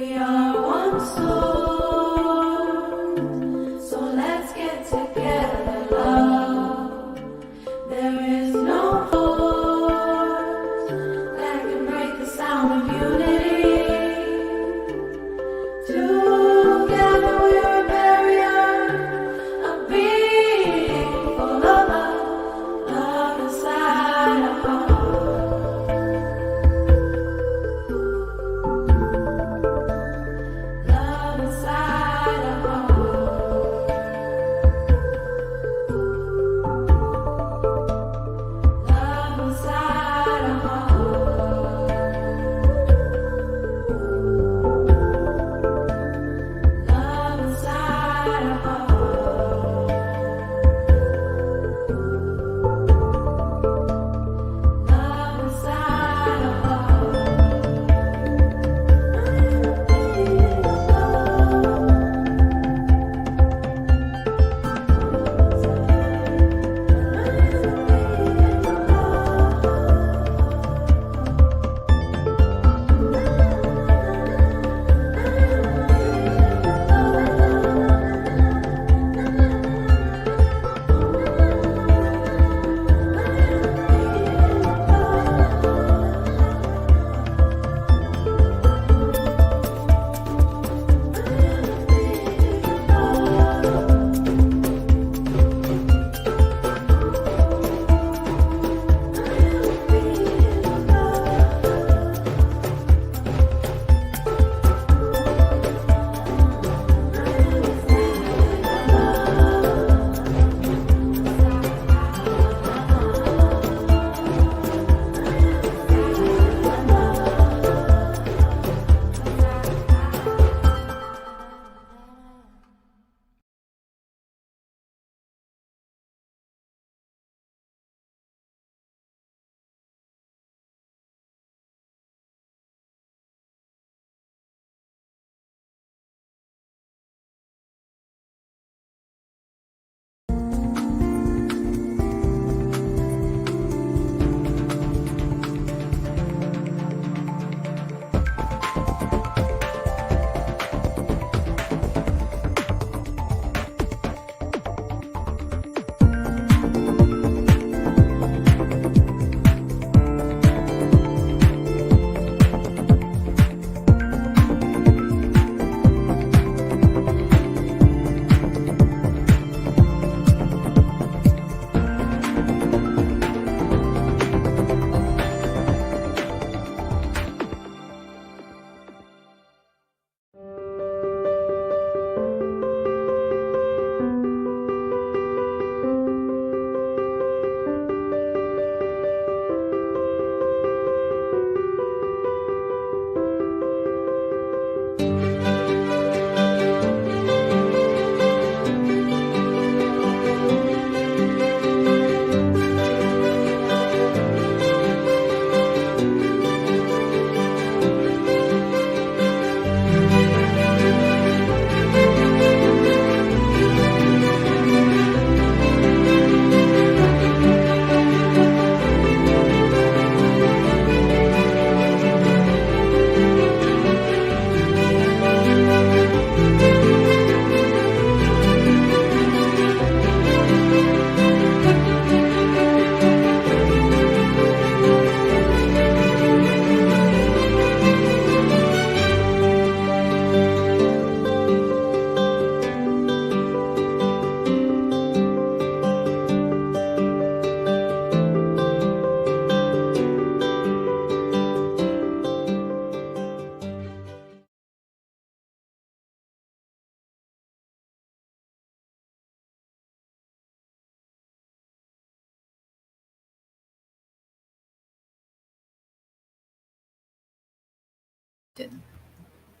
We are one soul, so let's get together, love. There is no force that can break the sound of unity. Together we're a barrier, a being full of love inside our heart. Love inside our heart. Love inside our heart. Love inside our heart. Love inside our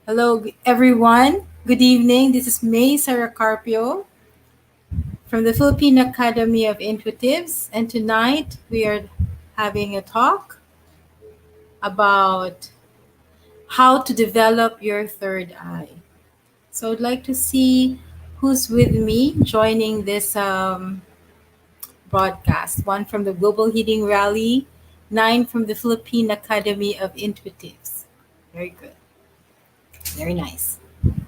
Hello, everyone. Good evening. This is May Saracarpio from the Philippine Academy of Intuitives, and tonight we are having a talk about how to develop your third eye. So I'd like to see who's with me joining this broadcast. One from the Global Healing Rally, nine from the Philippine Academy of Intuitives. Very good. Very nice.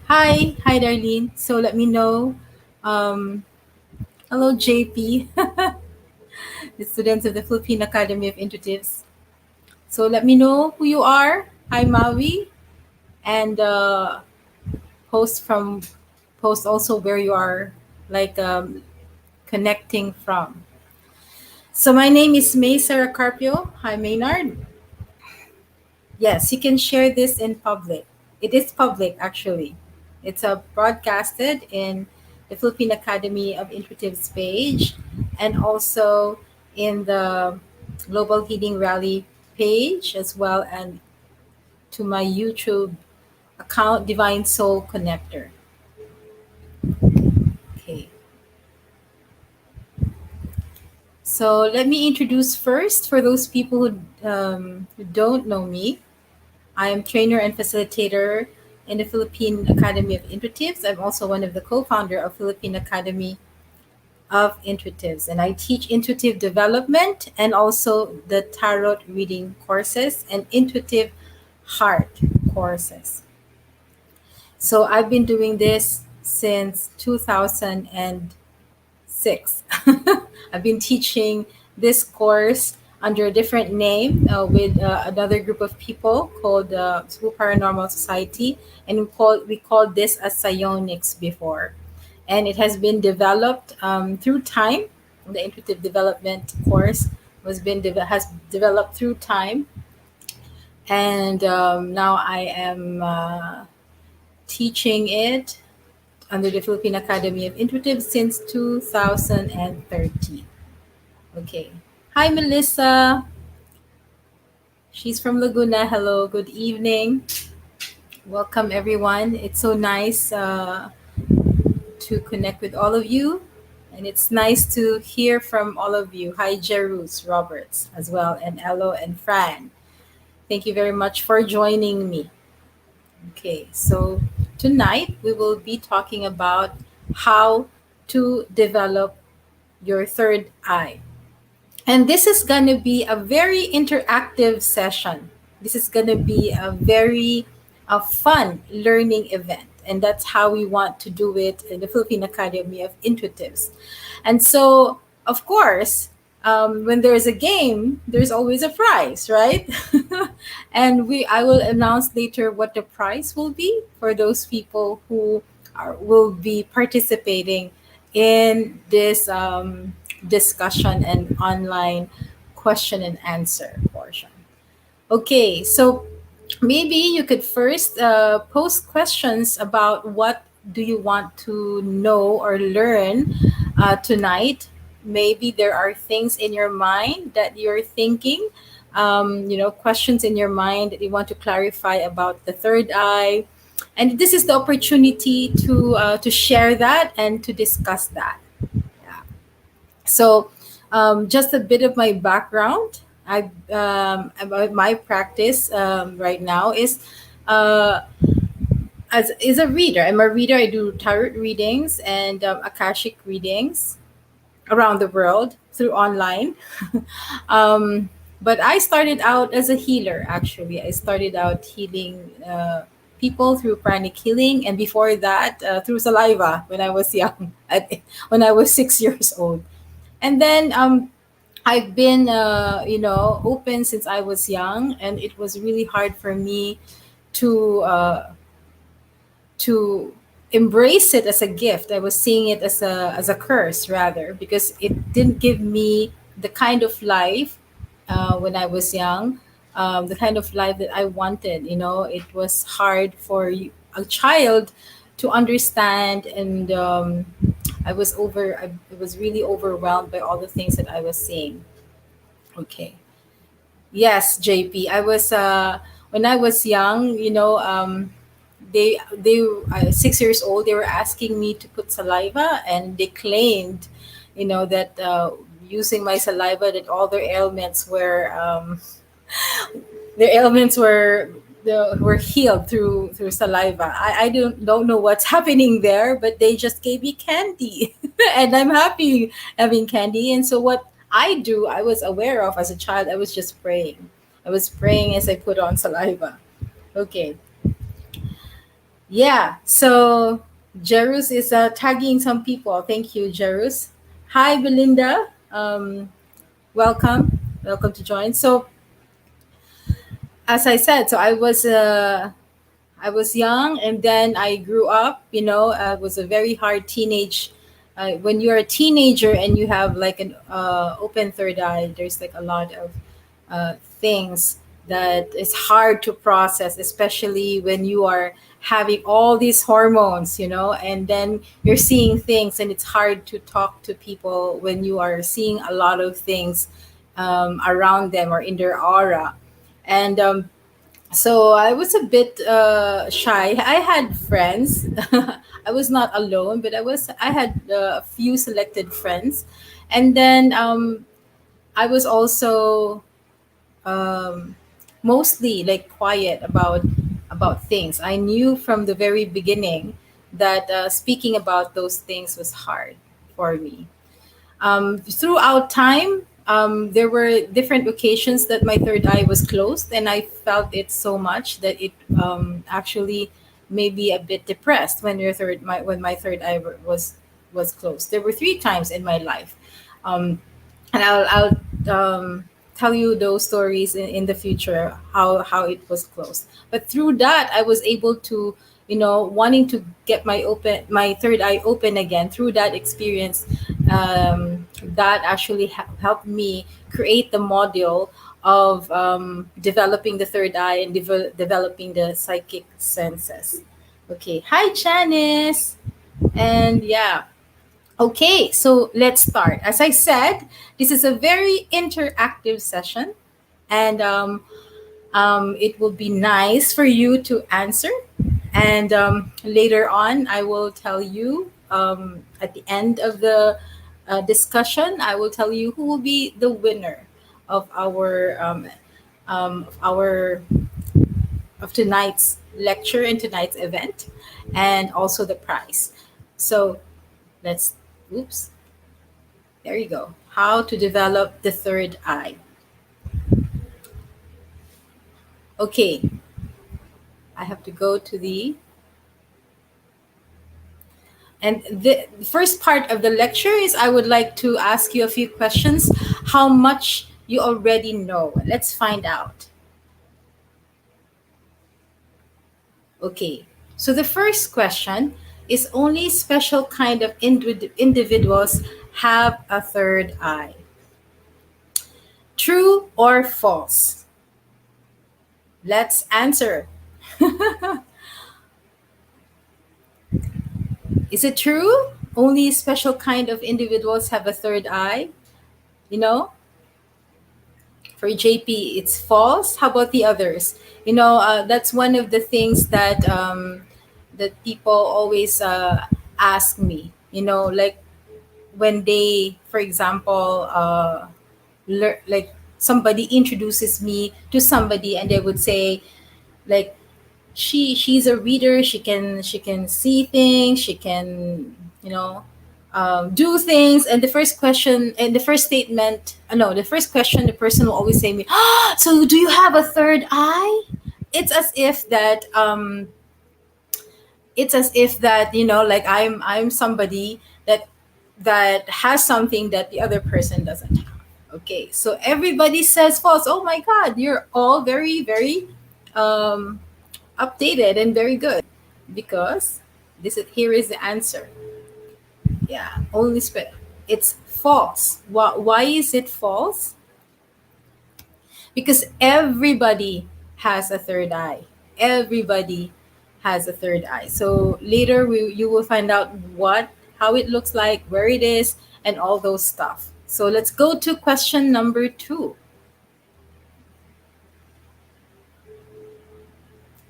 Hi, Darlene. So let me know. Um, Hello, JP, the students of the Philippine Academy of Intuitives. So let me know who you are. Hi, Maui, and post from post also where you are, like connecting from. So my name is May Sarah Carpio. Hi, Maynard. Yes, you can share this in public. It is public, actually. It's broadcasted in the Philippine Academy of Intuitives page and also in the Global Healing Rally page as well, and to my YouTube account, Divine Soul Connector. Okay. So let me introduce first for those people who don't know me. I am trainer and facilitator in the Philippine Academy of Intuitives. I'm also one of the co-founder of Philippine Academy of Intuitives, and I teach intuitive development and also the tarot reading courses and intuitive heart courses. So I've been doing this since 2006. I've been teaching this course under a different name with another group of people called School Paranormal Society, and we called this as psionics before, and it has been developed through time. The intuitive development course has developed through time, and now I am teaching it under the Philippine Academy of Intuitive since 2013. Okay. Hi, Melissa. She's from Laguna. Hello. Good evening. Welcome, everyone. It's so nice to connect with all of you. And it's nice to hear from all of you. Hi, Jerus Roberts as well, and Elo and Fran. Thank you very much for joining me. Okay, so tonight we will be talking about how to develop your third eye. And this is going to be a very interactive session. This is going to be a very fun learning event. And that's how we want to do it in the Philippine Academy of Intuitives. And so, of course, when there's a game, there's always a prize, right? And I will announce later what the prize will be for those people who will be participating in this discussion and online question and answer portion. Okay, so maybe you could first post questions about what do you want to know or learn tonight. Maybe there are things in your mind that you're thinking, questions in your mind that you want to clarify about the third eye. And this is the opportunity to share that and to discuss that. Yeah. So, just a bit of my background. About my practice right now uh, as is a reader. I'm a reader. I do tarot readings and akashic readings around the world through online. um, but I started out as a healer. Actually, I started out healing people through pranic healing, and before that, through saliva when I was young, when I was 6 years old. And then I've been, open since I was young, and it was really hard for me to to embrace it as a gift. I was seeing it as a curse rather, because it didn't give me the kind of life when I was young, the kind of life that I wanted. It was hard for a child to understand, and I was really overwhelmed by all the things that I was seeing. Okay. Yes, JP. I was when I was young, they 6 years old. They were asking me to put saliva, and they claimed, that using my saliva, that all their ailments were healed through saliva. I don't know what's happening there, but they just gave me candy, and I'm happy having candy. And so what I was aware of as a child. I was just praying. I was praying as I put on saliva. Okay. Yeah, so Jerus is tagging some people. Thank you, Jerus. Hi, Belinda. Welcome. Welcome to join. So, as I said, I was young, and then I grew up. I was a very hard teenage. When you're a teenager and you have like an open third eye, there's like a lot of things that is hard to process, especially when you are having all these hormones, and then you're seeing things, and it's hard to talk to people when you are seeing a lot of things around them or in their aura. And so I was a bit shy. I had friends. I was not alone, but I had a few selected friends, and then I was also um, mostly like quiet about things. I knew from the very beginning that speaking about those things was hard for me. Throughout time, there were different occasions that my third eye was closed, and I felt it so much that it actually made me a bit depressed when my third eye was closed. There were three times in my life, um, and I'll tell you those stories in the future how it was closed. But through that, I was able to wanting to get my third eye open again. Through that experience, that actually helped me create the module of developing the third eye and developing the psychic senses. Okay, hi Janice, and yeah. Okay, so let's start. As I said, this is a very interactive session, and it will be nice for you to answer. And later on, I will tell you at the end of the discussion, I will tell you who will be the winner of our of tonight's lecture and tonight's event, and also the prize. So let's. Oops. There you go. How to develop the third eye. Okay, I have to go to the and the first part of the lecture is I would like to ask you a few questions. How much you already know? Let's find out. Okay. So the first question is only special kind of individuals have a third eye. True or false? Let's answer. Is it true? Only special kind of individuals have a third eye? You know, for JP, it's false. How about the others? That's one of the things that people always ask me. Like when they, for example, like somebody introduces me to somebody, and they would say, like, she's a reader, she can see things, she can do things. And the first statement no the first question, the person will always say to me, so do you have a third eye? It's as if that like I'm somebody that has something that the other person doesn't have. Okay, so everybody says false. Oh my god, you're all very, very um updated and very good, because here is the answer. Yeah, it's false. Why is it false? Because everybody has a third eye. Everybody has a third eye. So later you will find out how it looks like, where it is, and all those stuff. So let's go to question number 2.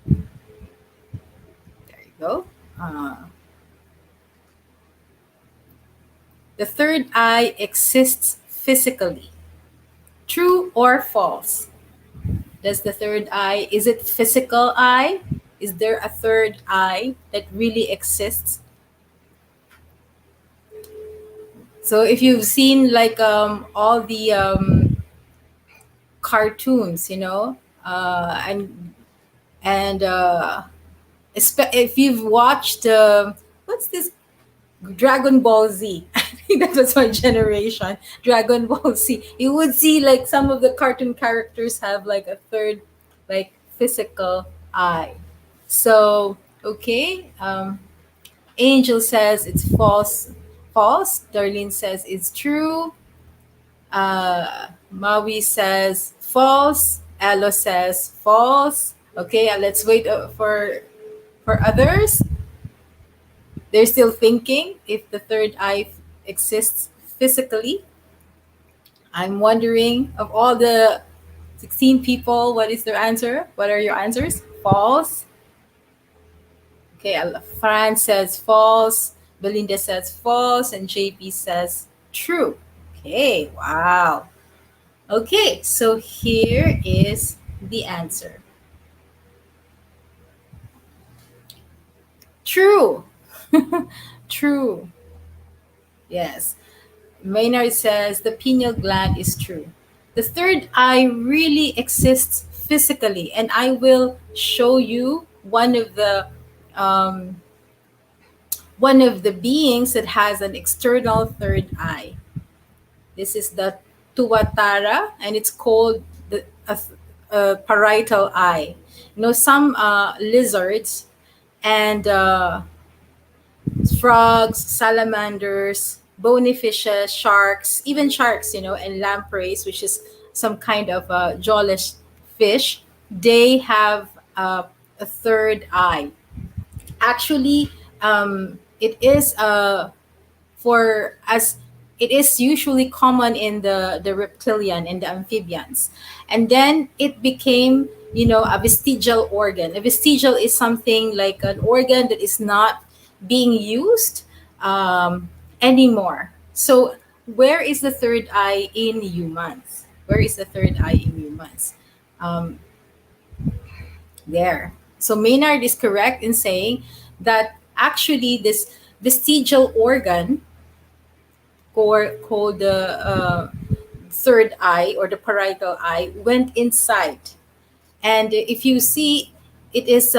There you go. The third eye exists physically. True or false? Does the third eye, is it physical eye? Is there a third eye that really exists? So if you've seen like all the cartoons, and If you've watched what's this, Dragon Ball Z. I think that was my generation. Dragon Ball Z. You would see like some of the cartoon characters have like a third, like physical eye. So okay, Angel says it's false. False. Darlene says it's true. Maui says false. Alo says false. Okay, let's wait for others. They're still thinking if the third eye exists physically. I'm wondering of all the 16 people, what is their answer? What are your answers? False. Okay, Fran says false. Belinda says false. And JP says true. Okay, wow. Okay, so here is the answer. True. True. Yes. Maynard says the pineal gland is true. The third eye really exists physically, and I will show you um, one of the beings that has an external third eye. This is the tuatara, and it's called the parietal eye. Some lizards and frogs, salamanders, bony fishes, sharks, even sharks, and lampreys, which is some kind of jawless fish, they have a third eye. Actually, it is for as it is usually common in the reptilian and the amphibians, and then it became a vestigial organ. A vestigial is something like an organ that is not being used anymore. So where is the third eye in humans? Where is the third eye in humans? um, there. So Maynard is correct in saying that actually this vestigial organ, called the third eye or the parietal eye, went inside. And if you see, it is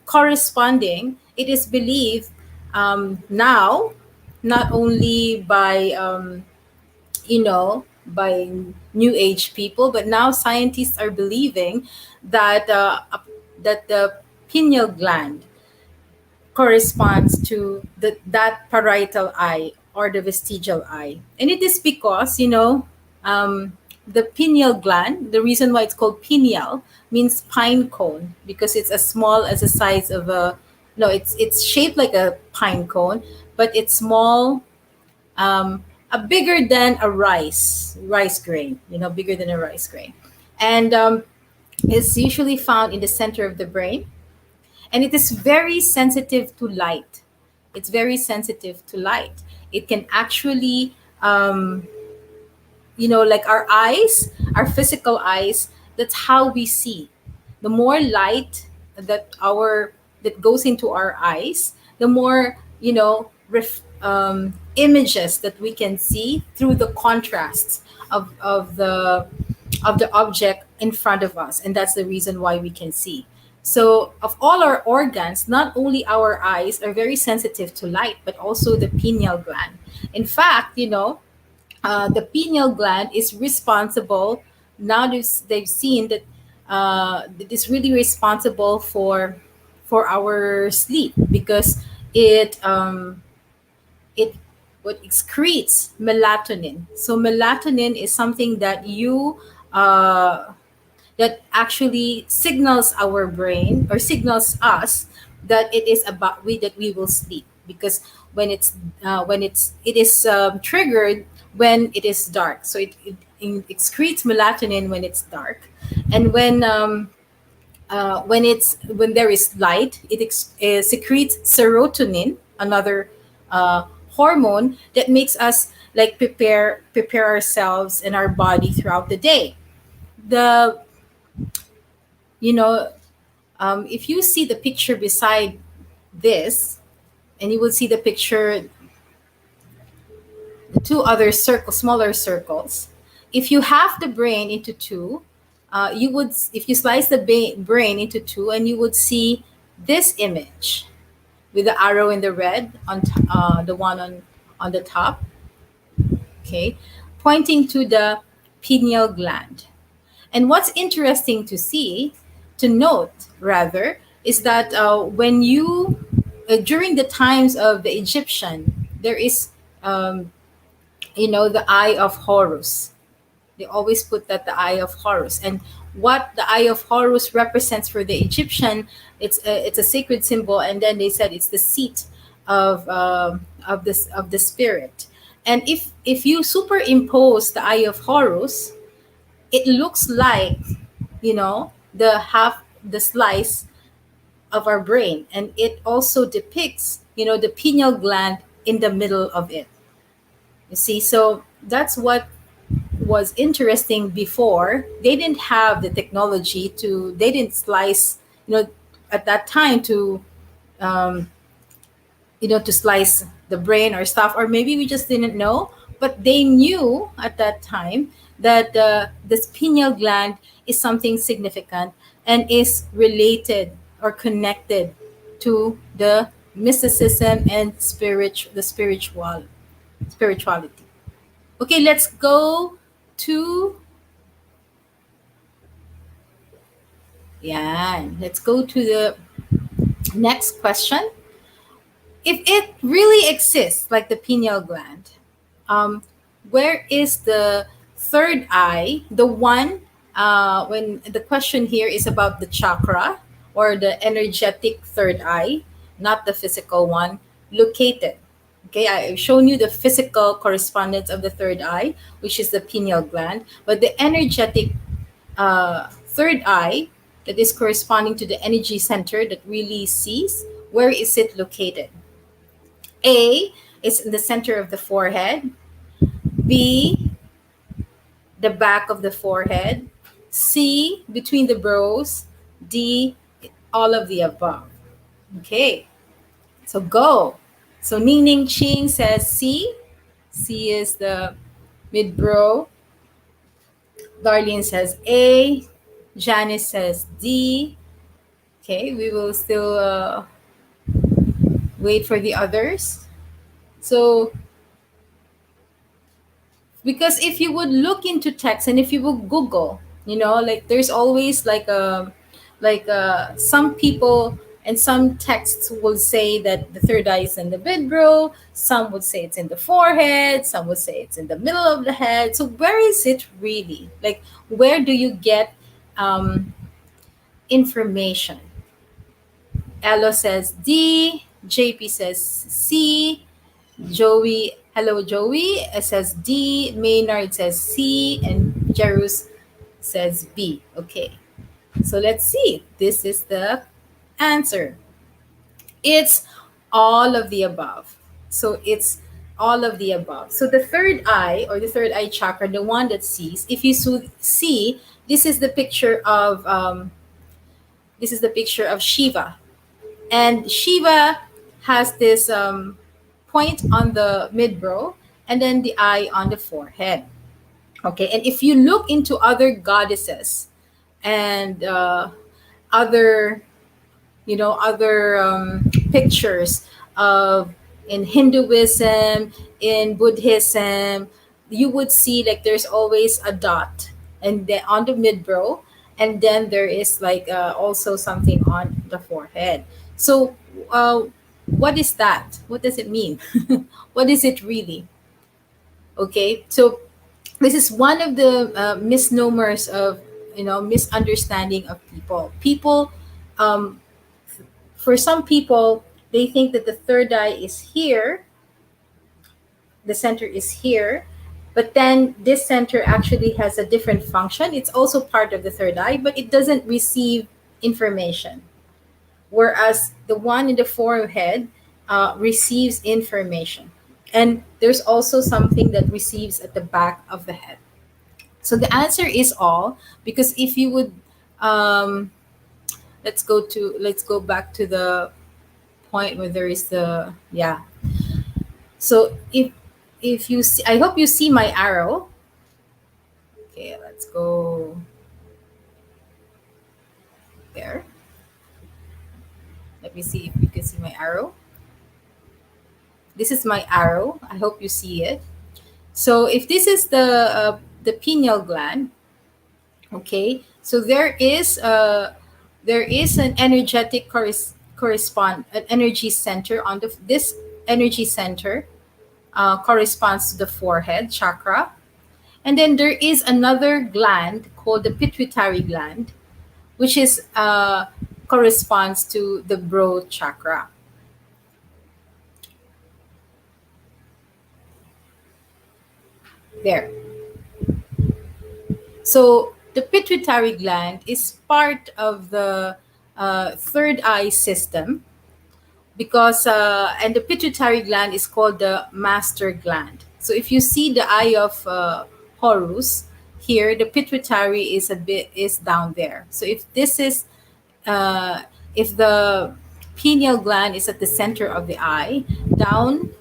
corresponding, it is believed now, not only by new age people, but now scientists are believing that that the pineal gland corresponds to that parietal eye or the vestigial eye. And it is because, the pineal gland, the reason why it's called pineal means pine cone, because it's as small as the size of no, it's shaped like a pine cone, but it's small, bigger than a rice grain, bigger than a rice grain. And it's usually found in the center of the brain, and it is very sensitive to light. It's very sensitive to light. It can actually, like our eyes, our physical eyes, that's how we see. The more light that goes into our eyes, the more images that we can see through the contrasts of the object in front of us, and that's the reason why we can see. So, of all our organs, not only our eyes are very sensitive to light, but also the pineal gland. In fact, the pineal gland is responsible. Now they've seen that it is really responsible for our sleep, because it what excretes melatonin. So melatonin is something that actually signals our brain, or signals us, that it is about that we will sleep, because it is triggered when it is dark. So it excretes melatonin when it's dark, and when there is light, it secretes serotonin, another hormone that makes us like prepare ourselves and our body throughout the day. The you know If you see the picture beside this, and you will see the picture, the two other smaller circles. If you half the brain into two, if you slice the brain into two, and you would see this image with the arrow in the red on the one on the top, okay, pointing to the pineal gland. And what's interesting to note rather, is that when you during the times of the Egyptian, there is um, the eye of Horus. They always put that the eye of Horus, and what the eye of Horus represents for the Egyptian, it's a sacred symbol, and then they said it's the seat of the spirit. And if you superimpose the eye of Horus, it looks like the slice of our brain, and it also depicts the pineal gland in the middle of it. You see, so that's what was interesting. Before, they didn't have the technology to they didn't slice, at that time, um, to slice the brain or stuff, or maybe we just didn't know, but they knew at that time that the pineal gland is something significant and is related or connected to the mysticism and the spirituality. Okay, let's go to let's go to the next question. If it really exists, like the pineal gland, um, where is the third eye? The one, when the question here is about the chakra or the energetic third eye, not the physical one, located. Okay, I've shown you the physical correspondence of the third eye, which is the pineal gland, but the energetic third eye, that is corresponding to the energy center that really sees, where is it located? A is in the center of the forehead. B, the back of the forehead. C, between the brows. D, all of the above. Okay, so go. So Ning Ning Ching says C. C is the mid brow. Darlene says A. Janice says D. Okay, we will still wait for the others. So because if you would look into text and if you would Google, like there's always some people and some texts will say that the third eye is in the midbrow, some would say it's in the forehead, some would say it's in the middle of the head. So where is it really? Like, where do you get information? Elo says D, JP says C, Joey, hello Joey, says D, Maynard says C, and Jerus says B. Okay, so let's see. This is the answer. It's all of the above. So it's all of the above. So the third eye, or the third eye chakra, the one that sees, if you see, this is the picture of Shiva, and Shiva has this point on the midbrow, and then the eye on the forehead. Okay, and if you look into other goddesses and other other pictures of in Hinduism, in Buddhism, you would see like there's always a dot, and then on the midbrow, and then there is like also something on the forehead. So what is that? What does it mean? What is it really? Okay, so this is one of the misnomers of misunderstanding of people. um, for some people, they think that the third eye is here, the center is here, but then this center actually has a different function. It's also part of the third eye, but it doesn't receive information, whereas the one in the forehead receives information. And there's also something that receives at the back of the head. So the answer is all, because if you would let's go back to the point where there is the so if you see, I hope you see my arrow. Okay, let's go there. me see if you can see my arrow. This is my arrow. I hope you see it. So if this is the pineal gland, okay, so there is an energetic correspond an energy center on the this energy center corresponds to the forehead chakra, and then there is another gland called the pituitary gland, which is corresponds to the broad chakra. There. So the pituitary gland is part of the third eye system because and the pituitary gland is called the master gland. So if you see the eye of Horus here, the pituitary is a bit is down there. So uh, if the pineal gland is at the center of the eye, down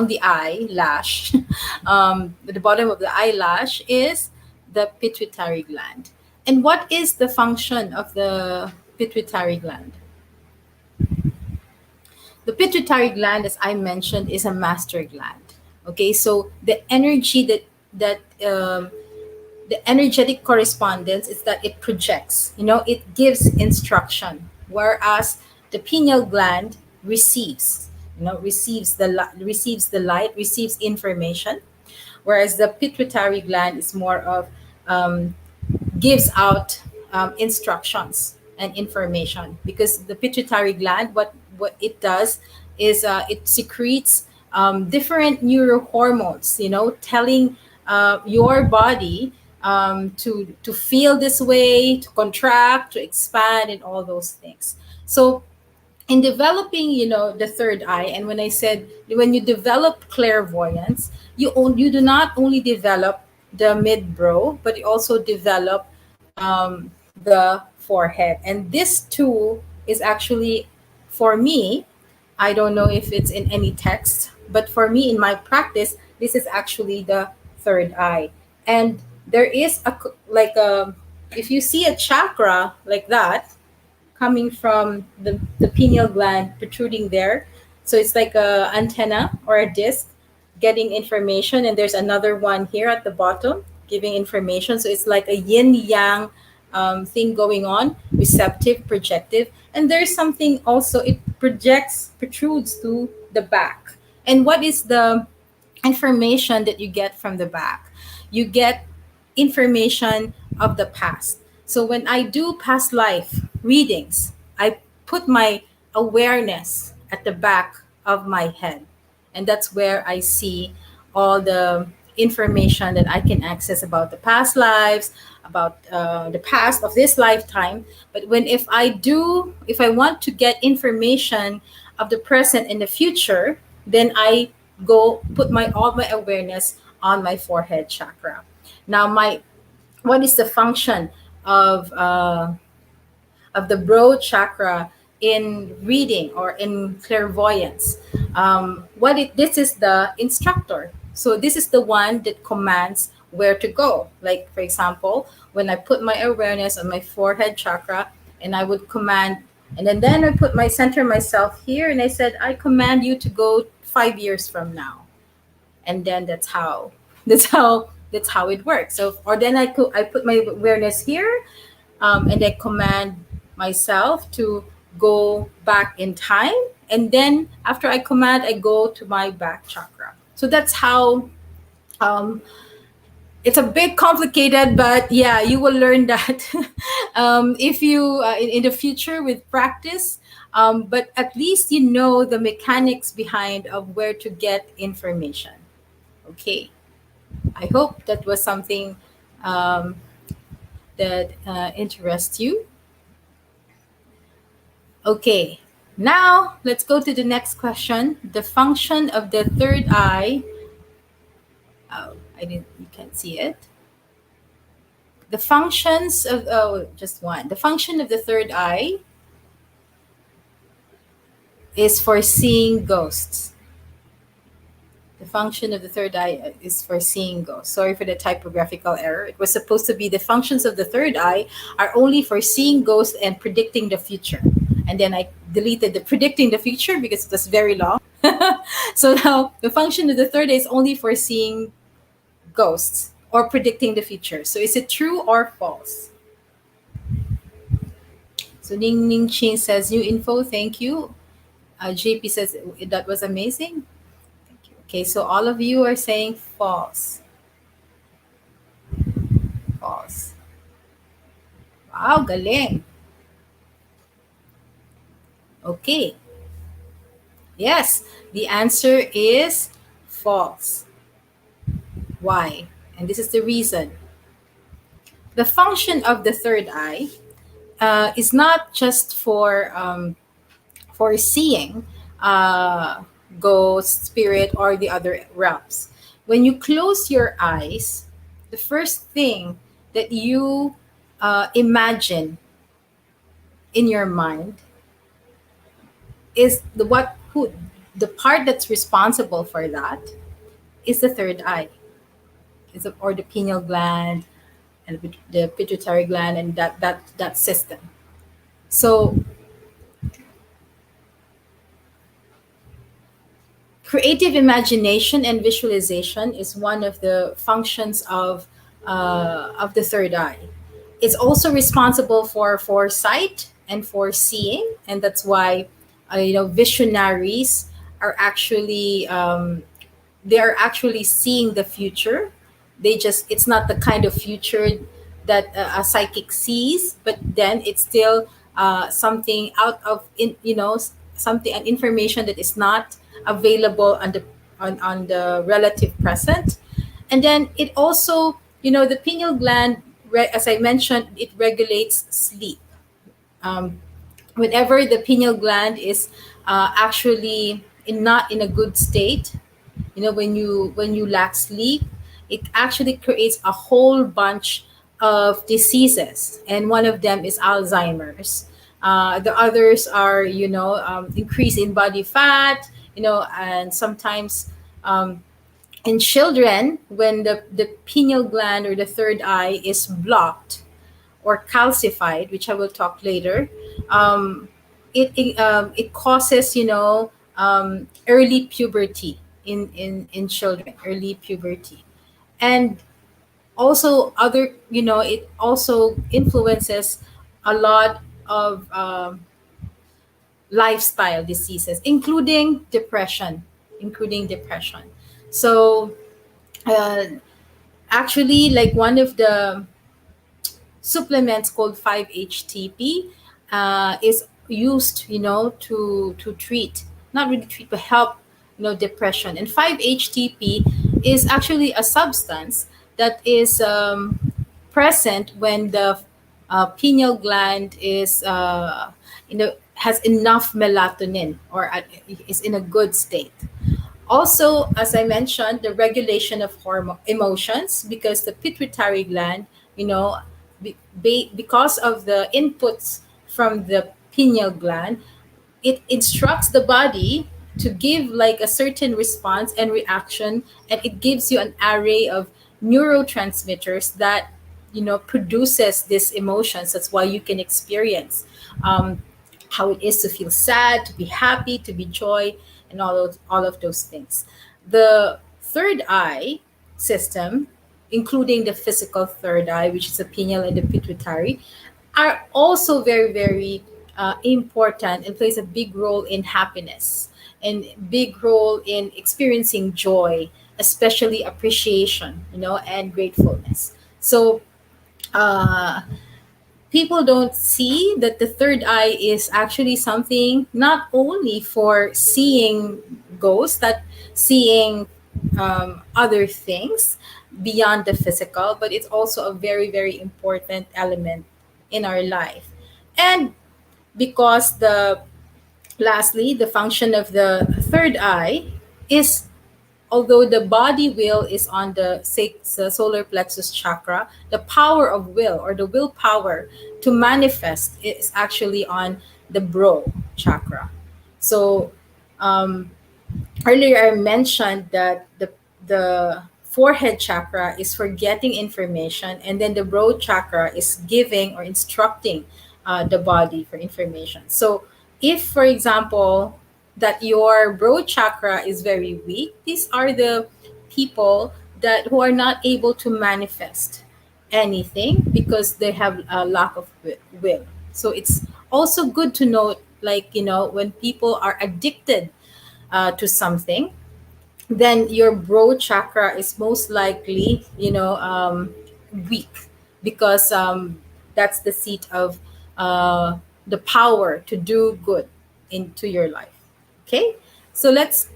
the eyelash, the bottom of the eyelash is the pituitary gland. And what is the function of the pituitary gland? The pituitary gland, as I mentioned, is a master gland. Okay, so the energy that the energetic correspondence is that it projects. It gives instruction, whereas the pineal gland receives. Receives the light, receives information, whereas the pituitary gland is more of um, gives out instructions and information, because the pituitary gland, what it does is it secretes different neurohormones, telling your body to feel this way, to contract, to expand, and all those things. So in developing, the third eye, and when I said when you develop clairvoyance, you do not only develop the mid brow, but you also develop the forehead. And this too is actually, for me, I don't know if it's in any text, but for me in my practice, this is actually the third eye. And there is like a, if you see a chakra like that coming from the pineal gland protruding there. So it's like a antenna or a disc getting information, and there's another one here at the bottom giving information. So it's like a yin yang thing going on, receptive, projective. And there's something also, it protrudes to the back. And what is the information that you get from the back? You get information of the past. So when I do past life readings, I put my awareness at the back of my head. And that's where I see all the information that I can access about the past lives, about the past of this lifetime. But if I want to get information of the present and the future, then I go put all my awareness on my forehead chakra. Now, what is the function of the broad chakra in reading or in clairvoyance? This is the instructor. So this is the one that commands where to go. Like, for example, when I put my awareness on my forehead chakra, and I would command, and then I put my center myself here, and I said, I command you to go 5 years from now. And then that's how it works. So, or then I put my awareness here, and I command myself to go back in time. And then after I command, I go to my back chakra. So that's how. It's a bit complicated, but yeah, you will learn that if you in the future with practice. But at least you know the mechanics behind of where to get information. Okay, I hope that was something that interests you. Okay, now let's go to the next question. The function of the third eye. Oh, you can't see it. The functions of, just one. The function of the third eye is for seeing ghosts. The function of the third eye is for seeing ghosts. Sorry for the typographical error. It was supposed to be the functions of the third eye are only for seeing ghosts and predicting the future. and then I deleted the predicting the future because it was very long. So now the function of the third eye is only for seeing ghosts or predicting the future. So is it true or false? So Ning Ning Chin says new info. Thank you. JP says that was amazing. Thank you. Okay, so all of you are saying false. False. Wow, galing. Okay. Yes, the answer is false. Why? And this is the reason. The function of the third eye is not just for seeing uh, ghost, spirit, or the other realms. When you close your eyes, the first thing that you imagine in your mind is the part that's responsible for that is the third eye, or the pineal gland and the pituitary gland and that system. So creative imagination and visualization is one of the functions of the third eye. It's also responsible for foresight and for seeing, and that's why visionaries are actually they are actually seeing the future. It's not the kind of future that a psychic sees, but then it's still something out of something, an information that is not available on the relative present. And then it also, the pineal gland, as I mentioned, it regulates sleep. um, Whenever the pineal gland is actually not in a good state, when you lack sleep, it actually creates a whole bunch of diseases, and one of them is Alzheimer's. The others are increase in body fat, and sometimes in children, when the pineal gland or the third eye is blocked or calcified, which I will talk later, um, it causes early puberty in children, early puberty, and also it also influences a lot of lifestyle diseases, including depression. So uh, actually, like one of the supplements called 5-HTP is used, to treat, not really treat, but help, depression. And 5-HTP is actually a substance that is present when the pineal gland has enough melatonin, or is in a good state. Also, as I mentioned, the regulation of emotions, because the pituitary gland, because of the inputs from the pineal gland, it instructs the body to give like a certain response and reaction, and it gives you an array of neurotransmitters that produces these emotions. That's why you can experience how it is to feel sad, to be happy, to be joy, and all of those things. The third eye system, including the physical third eye, which is the pineal and the pituitary, are also very, very important and plays a big role in happiness and big role in experiencing joy, especially appreciation, and gratefulness. So uh, people don't see that the third eye is actually something not only for seeing ghosts, that seeing other things beyond the physical, but it's also a very, very important element in our life. And because lastly, the function of the third eye is, although the body will is on the solar plexus chakra, the power of will, or the willpower to manifest, is actually on the bro chakra. So um, earlier I mentioned that the forehead chakra is for getting information, and then the bro chakra is giving or instructing the body for information. So If, for example, that your broad chakra is very weak, these are the people that who are not able to manifest anything because they have a lack of will. So it's also good to note, like, when people are addicted to something, then your broad chakra is most likely, weak, because that's the seat of the power to do good into your life. Okay, so let's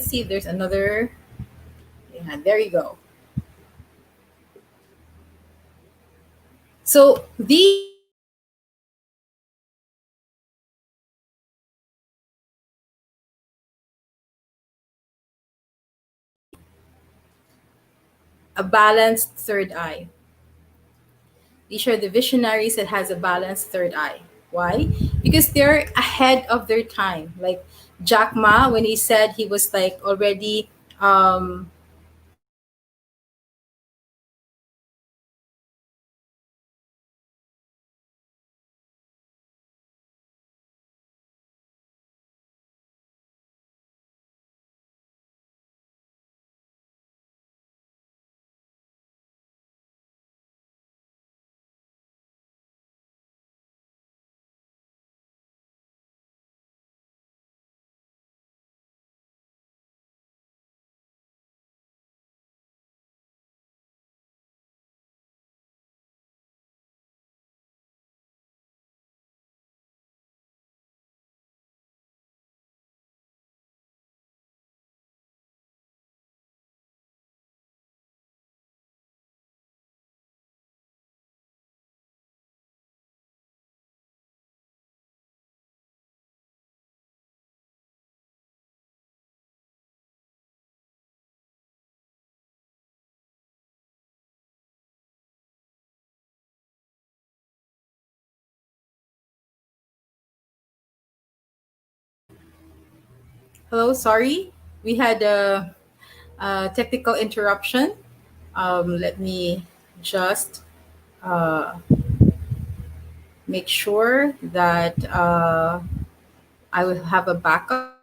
see if there's another. Yeah, there you go. So these a balanced third eye. These are the visionaries that has a balanced third eye. Why? Because they're ahead of their time. Like Jack Ma, when he said he was like already um, hello, sorry, we had a technical interruption. Let me just uh, make sure that I will have a backup.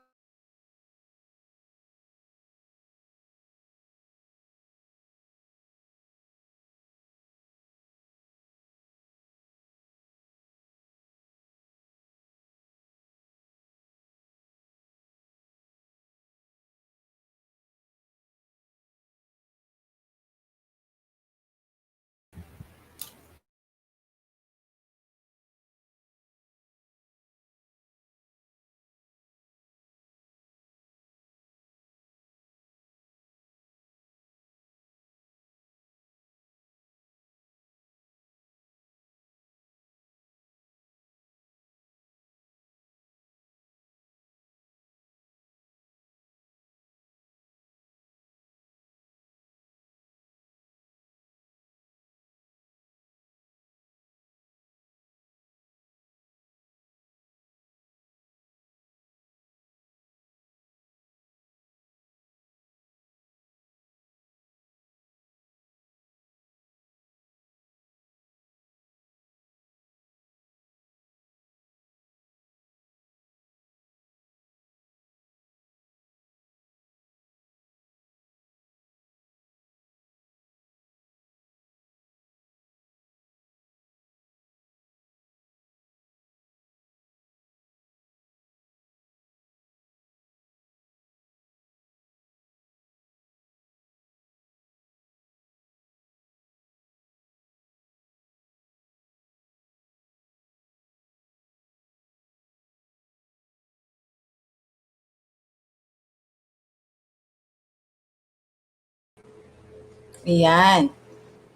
Ayan.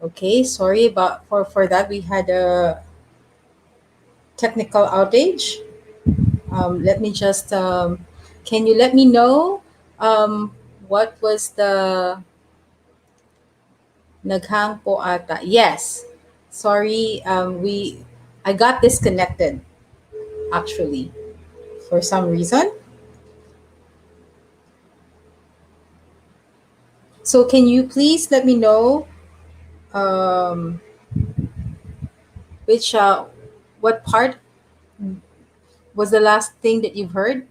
Okay, sorry about for that. We had a technical outage. Let me just can you let me know what was the naghang po ata? Yes. Sorry, we I got disconnected actually for some reason. So can you please let me know um, which what part was the last thing that you've heard?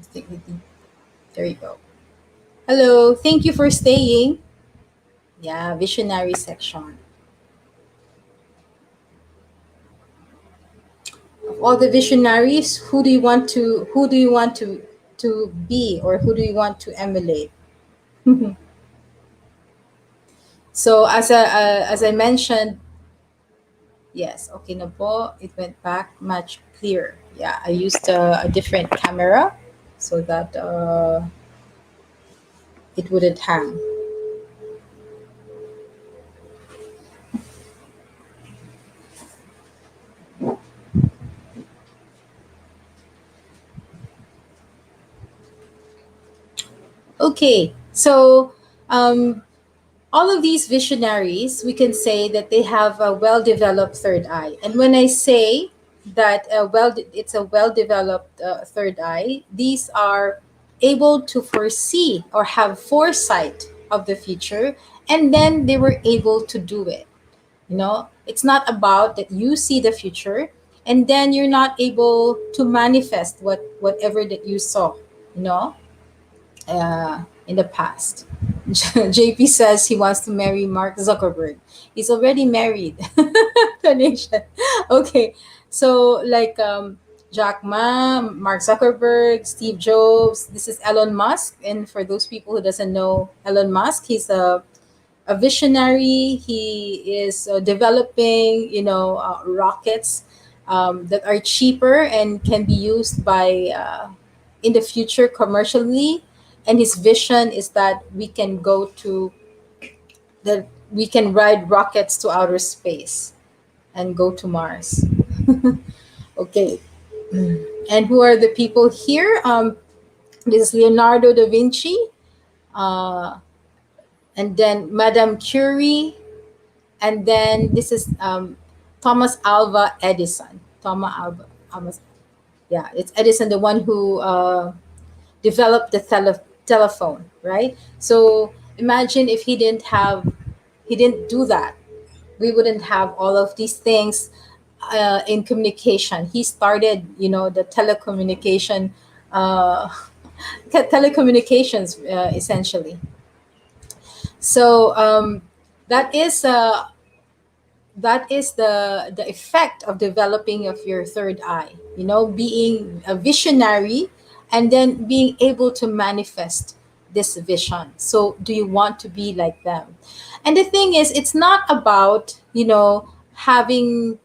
Stick with me. There you go. Hello, thank you for staying. Yeah, visionary section. Of all the visionaries, who do you want to be, or who do you want to emulate? So as I mentioned, yes, okay na po. It went back much clearer. Yeah, I used a different camera so that it wouldn't hang. Okay, so um, all of these visionaries, we can say that they have a well-developed third eye. And when I say that it's a well-developed third eye, these are able to foresee or have foresight of the future, and then they were able to do it. It's not about that you see the future and then you're not able to manifest whatever that you saw, you know in the past. JP says he wants to marry Mark Zuckerberg. He's already married. Tanisha. Okay, so like Jack Ma, Mark Zuckerberg, Steve Jobs. This is Elon Musk, and for those people who doesn't know Elon Musk, he's a visionary. He is developing, rockets that are cheaper and can be used by in the future commercially. And his vision is that we can ride rockets to outer space and go to Mars. Okay, and who are the people here? This is Leonardo da Vinci, uh, and then Madame Curie, and then this is Thomas Alva Edison. Yeah, it's Edison, the one who developed the telephone, right? So imagine if he didn't do that, we wouldn't have all of these things in communication. He started, the uh, telecommunications essentially. So that is the effect of developing of your third eye, being a visionary and then being able to manifest this vision. So do you want to be like them? And the thing is, it's not about having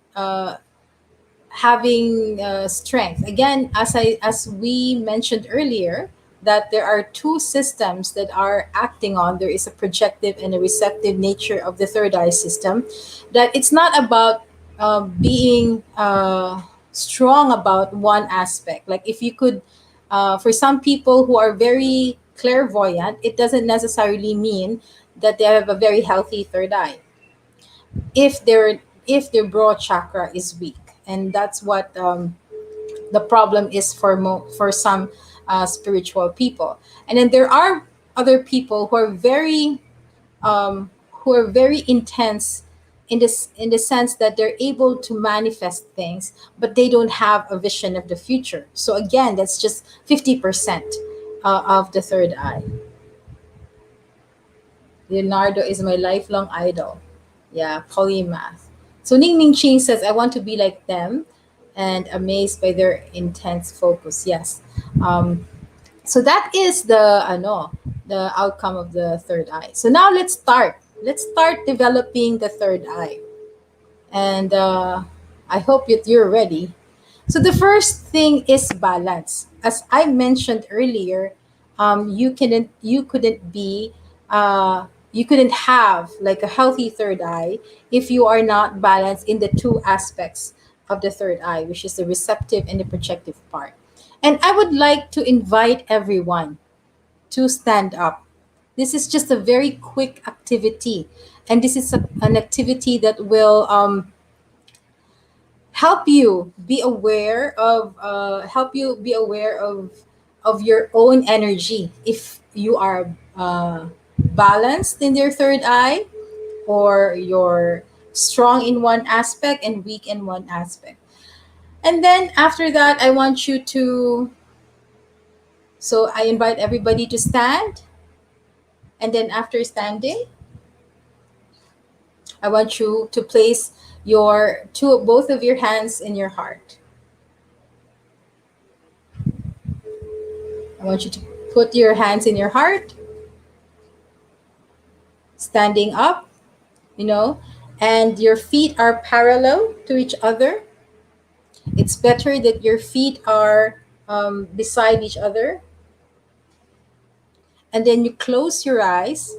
strength. Again, as we mentioned earlier, that there are two systems that are acting on. There is a projective and a receptive nature of the third eye system. That it's not about being strong about one aspect. Like if you could, for some people who are very clairvoyant, it doesn't necessarily mean that they have a very healthy third eye if their broad chakra is weak. And that's what the problem is for some spiritual people. And then there are other people who are very intense in the sense that they're able to manifest things, but they don't have a vision of the future. So again, that's just 50% of the third eye. Leonardo is my lifelong idol. Yeah, polymath. So Ning Ning Ching says, I want to be like them and amazed by their intense focus. Yes. So that is the outcome of the third eye. So now let's start. Let's start developing the third eye. And I hope that you're ready. So the first thing is balance. As I mentioned earlier, you couldn't have like a healthy third eye if you are not balanced in the two aspects of the third eye, which is the receptive and the projective part. And I would like to invite everyone to stand up. This is just a very quick activity, and this is an activity that will help you be aware of your own energy, if you are balanced in your third eye, or you're strong in one aspect and weak in one aspect. And then after that, I want you to, so I invite everybody to stand. And then after standing, I want you to place both of your hands in your heart. I want you to put your hands in your heart, standing up, you know, and your feet are parallel to each other. It's better that your feet are beside each other. And then you close your eyes.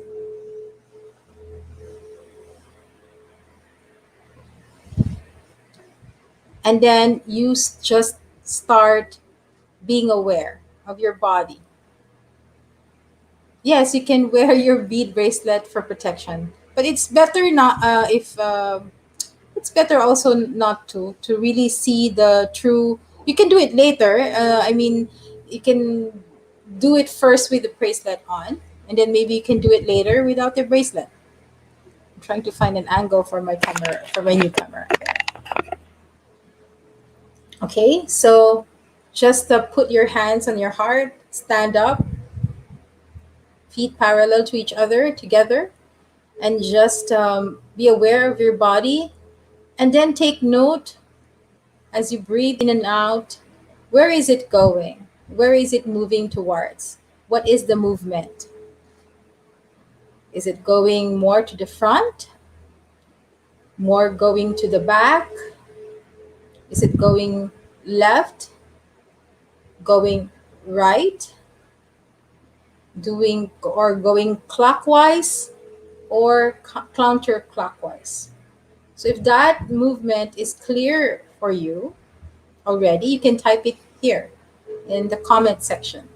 And then just start being aware of your body. Yes, you can wear your bead bracelet for protection, but it's better not if it's better also not to really see the true. You can do it later. I mean, you can do it first with the bracelet on, and then maybe you can do it later without the bracelet. I'm trying to find an angle for my camera, for my new camera. Okay, so just put your hands on your heart, stand up, feet parallel to each other together, and just be aware of your body. And then take note as you breathe in and out, where is it going? Where is it moving towards? What is the movement? Is it going more to the front? More going to the back? Is it going left? Going right? Going clockwise or counterclockwise? So if that movement is clear for you already, you can type it here in the comment section.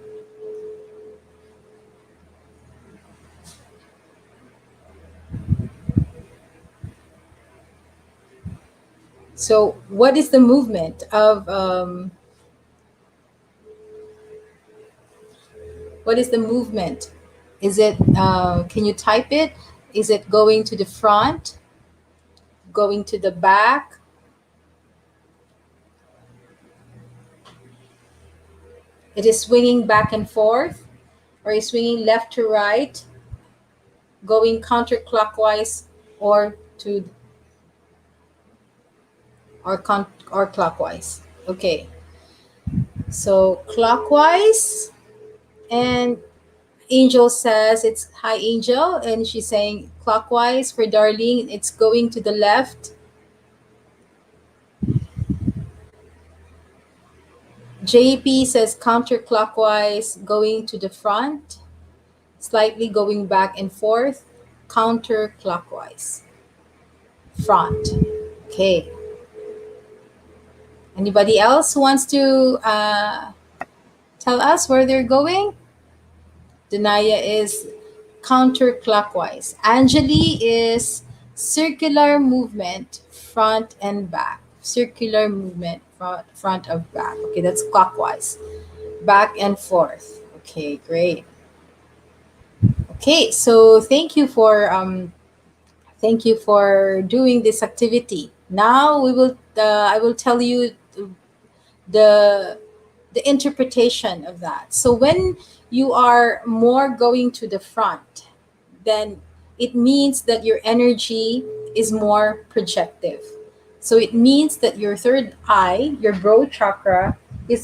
So what is the movement of what is the movement? Is it can you type it? Is it going to the front, going to the back? It is swinging back and forth, or is swinging left to right, going counterclockwise, or to or clockwise. Okay, so clockwise. And Angel says it's hi Angel, and she's saying clockwise for Darlene, it's going to the left. JP says counterclockwise, going to the front, slightly going back and forth, counterclockwise, front. Okay. Anybody else who wants to tell us where they're going? Denaya is counterclockwise. Angeli is circular movement, front and back. Circular movement, front of back. Okay, that's clockwise. Back and forth. Okay, great. Okay, so thank you for doing this activity. Now I will tell you the the interpretation of that. So when you are more going to the front, then it means that your energy is more projective. So it means that your third eye, your broad chakra, is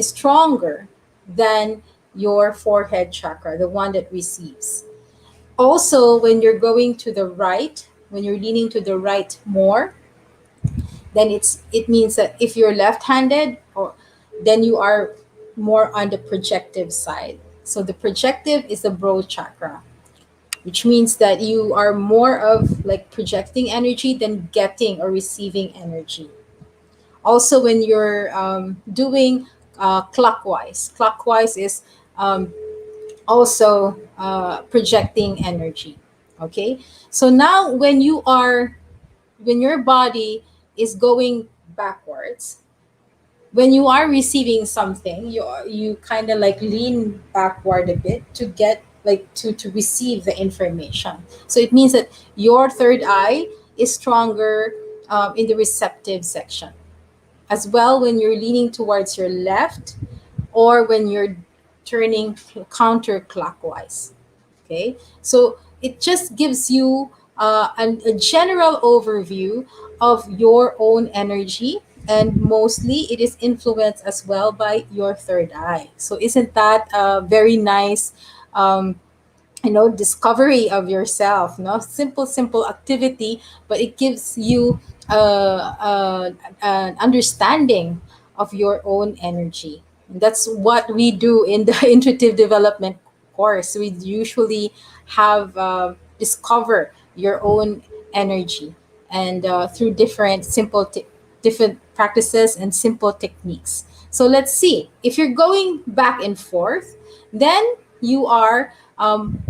stronger than your forehead chakra, the one that receives. Also, when you're going to the right, when you're leaning to the right more, then it means that if you're left-handed, or then you are more on the projective side. So the projective is the broad chakra, which means that you are more of like projecting energy than getting or receiving energy. Also, when you're doing clockwise is also projecting energy. Okay, so now when your body is going backwards, when you are receiving something, you kind of like lean backward a bit to get like to receive the information. So it means that your third eye is stronger in the receptive section as well, when you're leaning towards your left or when you're turning counterclockwise. Okay, so it just gives you a general overview of your own energy, and mostly it is influenced as well by your third eye. So isn't that a very nice discovery of yourself? Simple activity, but it gives you an understanding of your own energy. And that's what we do in the intuitive development course. We usually have discover your own energy, and through different practices and simple techniques. So let's see, if you're going back and forth, then you are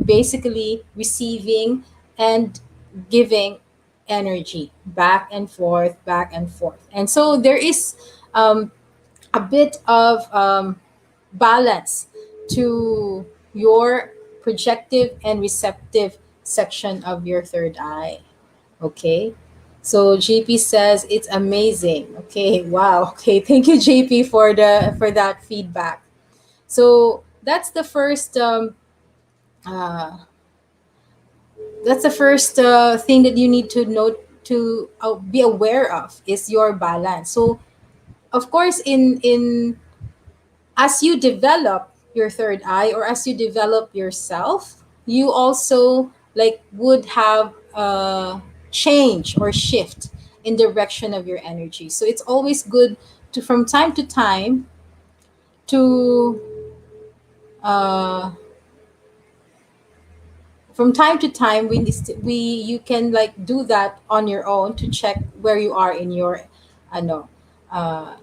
basically receiving and giving energy back and forth. And so there is a bit of balance to your projective and receptive section of your third eye. Okay. So JP says it's amazing. Okay, wow. Okay, thank you JP for that feedback. So uh, that's the first thing that you need to note, to be aware of, is your balance. So of course, in as you develop your third eye, or as you develop yourself, you also like would have a change or shift in direction of your energy. So it's always good to, to uh, from time to time, we you can like do that on your own to check where you are in your ano uh,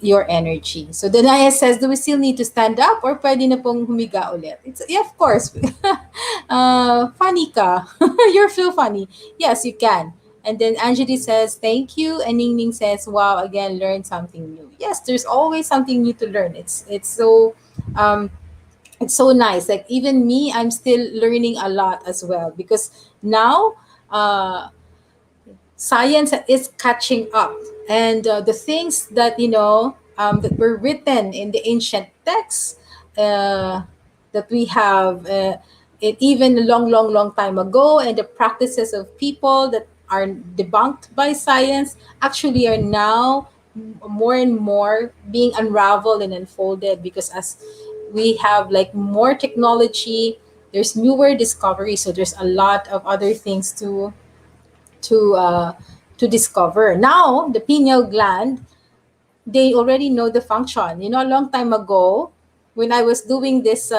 your energy. So Danaya says, do we still need to stand up or pwede na pong humiga ulit? It's, yeah, of course. Funny ka. You're so funny. Yes, you can. And then Anjali says, thank you. And Ning Ning says, wow, again, learn something new. Yes, there's always something new to learn. Um, it's so nice. Like even me, I'm still learning a lot as well, because now uh, science is catching up, and the things that that were written in the ancient texts, uh, that we have it even a long time ago, and the practices of people that are debunked by science actually are now more and more being unraveled and unfolded, because as we have like more technology, there's newer discovery, so there's a lot of other things to uh, to discover. Now, the pineal gland, they already know the function. A long time ago, when I was doing this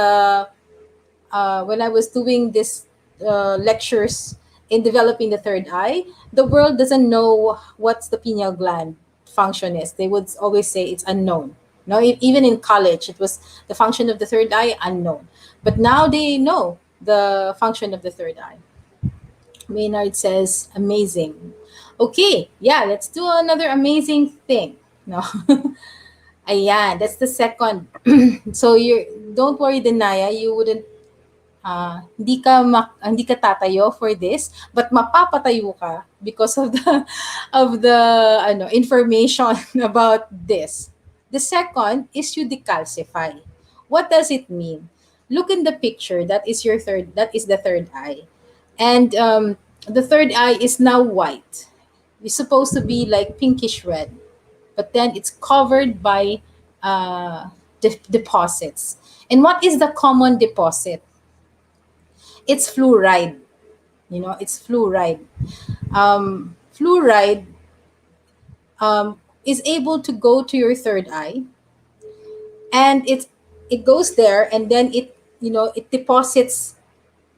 lectures in developing the third eye, the world doesn't know what's the pineal gland function is. They would always say it's unknown. No, even in college, it was the function of the third eye unknown. But now they know the function of the third eye. Maynard says, amazing. Okay, yeah, let's do another amazing thing. No. Ayan, that's the second. So you don't worry, Denaya, you wouldn't hindi ka tatayo for this, but mapapatayo ka because of the of the information about this. The second is you decalcify. What does it mean? Look in the picture. That is the third eye, and the third eye is now white. It's supposed to be like pinkish red, but then it's covered by deposits. And what is the common deposit? It's fluoride. It's fluoride. Fluoride is able to go to your third eye, and it goes there, and then it deposits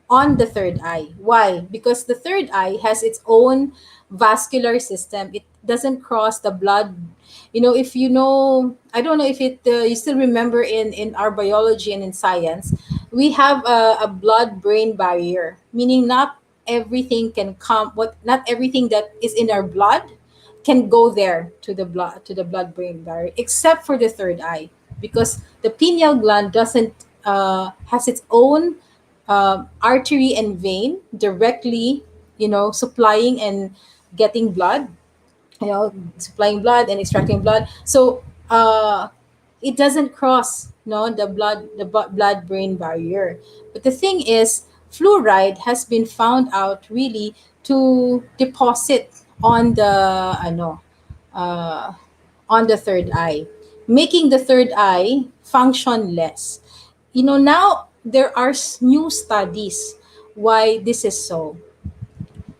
on the third eye. Why? Because the third eye has its own vascular system. It doesn't cross the blood. If I don't know if you still remember in our biology and in science, we have a blood brain barrier, meaning not everything can come, not everything that is in our blood can go there to the blood brain barrier, except for the third eye, because the pineal gland doesn't has its own artery and vein directly, supplying and getting blood, supplying blood and extracting blood. So it doesn't cross, blood brain barrier. But the thing is, fluoride has been found out really to deposit on the uh, on the third eye, making the third eye function less. Now there are new studies why this is so.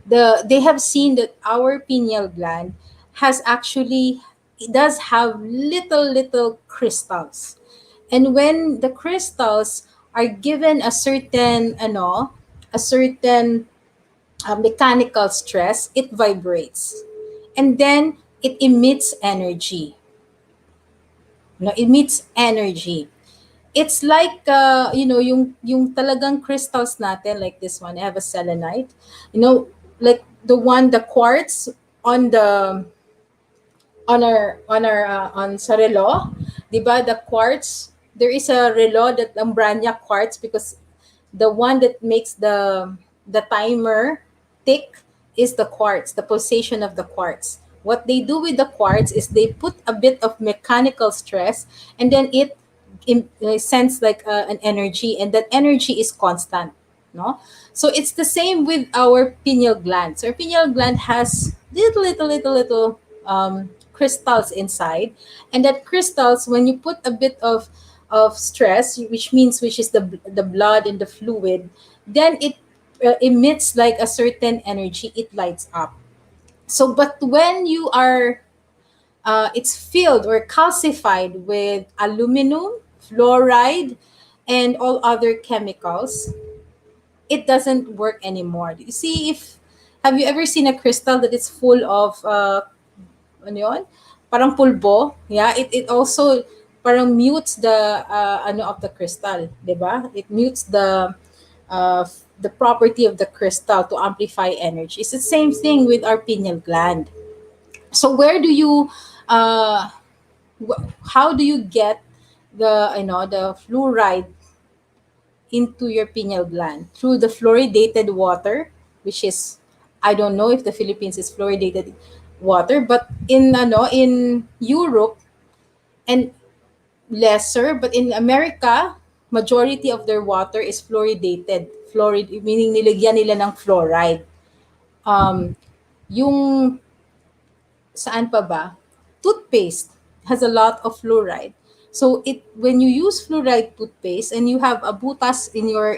They have seen that our pineal gland has actually, it does have little crystals, and when the crystals are given a certain mechanical stress, it vibrates, and then it emits energy. Emits energy. It's like yung talagang crystals natin, like this one. I have a selenite, like the one, the quartz on the on sa relo, 'di ba? The quartz, there is a relo that ang brand niya quartz, because the one that makes the timer tick is the quartz, the pulsation of the quartz. What they do with the quartz is they put a bit of mechanical stress, and then it sends like an energy, and that energy is constant. No, so it's the same with our pineal gland. So our pineal gland has little crystals inside, and that crystals, when you put a bit of stress, which is the blood and the fluid, then it emits like a certain energy. It lights up. So, but when you are it's filled or calcified with aluminum, fluoride, and all other chemicals, it doesn't work anymore. You see, if have you ever seen a crystal that is full of ano yun? Parang pulbo, yeah, it also parang mutes the of the crystal, 'di ba? It mutes the property of the crystal to amplify energy. It's the same thing with our pineal gland. So where do you how do you get the fluoride into your pineal gland? Through the fluoridated water, which is, I don't know if the Philippines is fluoridated water, but in Europe and lesser, but in America, majority of their water is fluoridated. Fluoride meaning nilagyan nila ng fluoride. Yung saan pa ba? Toothpaste has a lot of fluoride. So it when you use fluoride toothpaste and you have a butas in your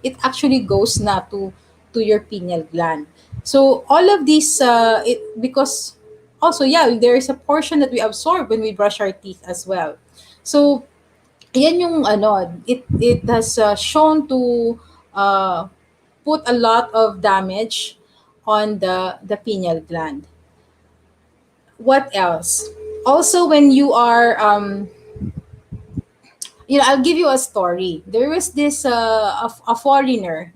it actually goes na to your pineal gland. So all of these it because also, yeah, there is a portion that we absorb when we brush our teeth as well. So yan yung it has shown to uh, put a lot of damage on the pineal gland. What else? Also, when you are I'll give you a story. There was this a foreigner,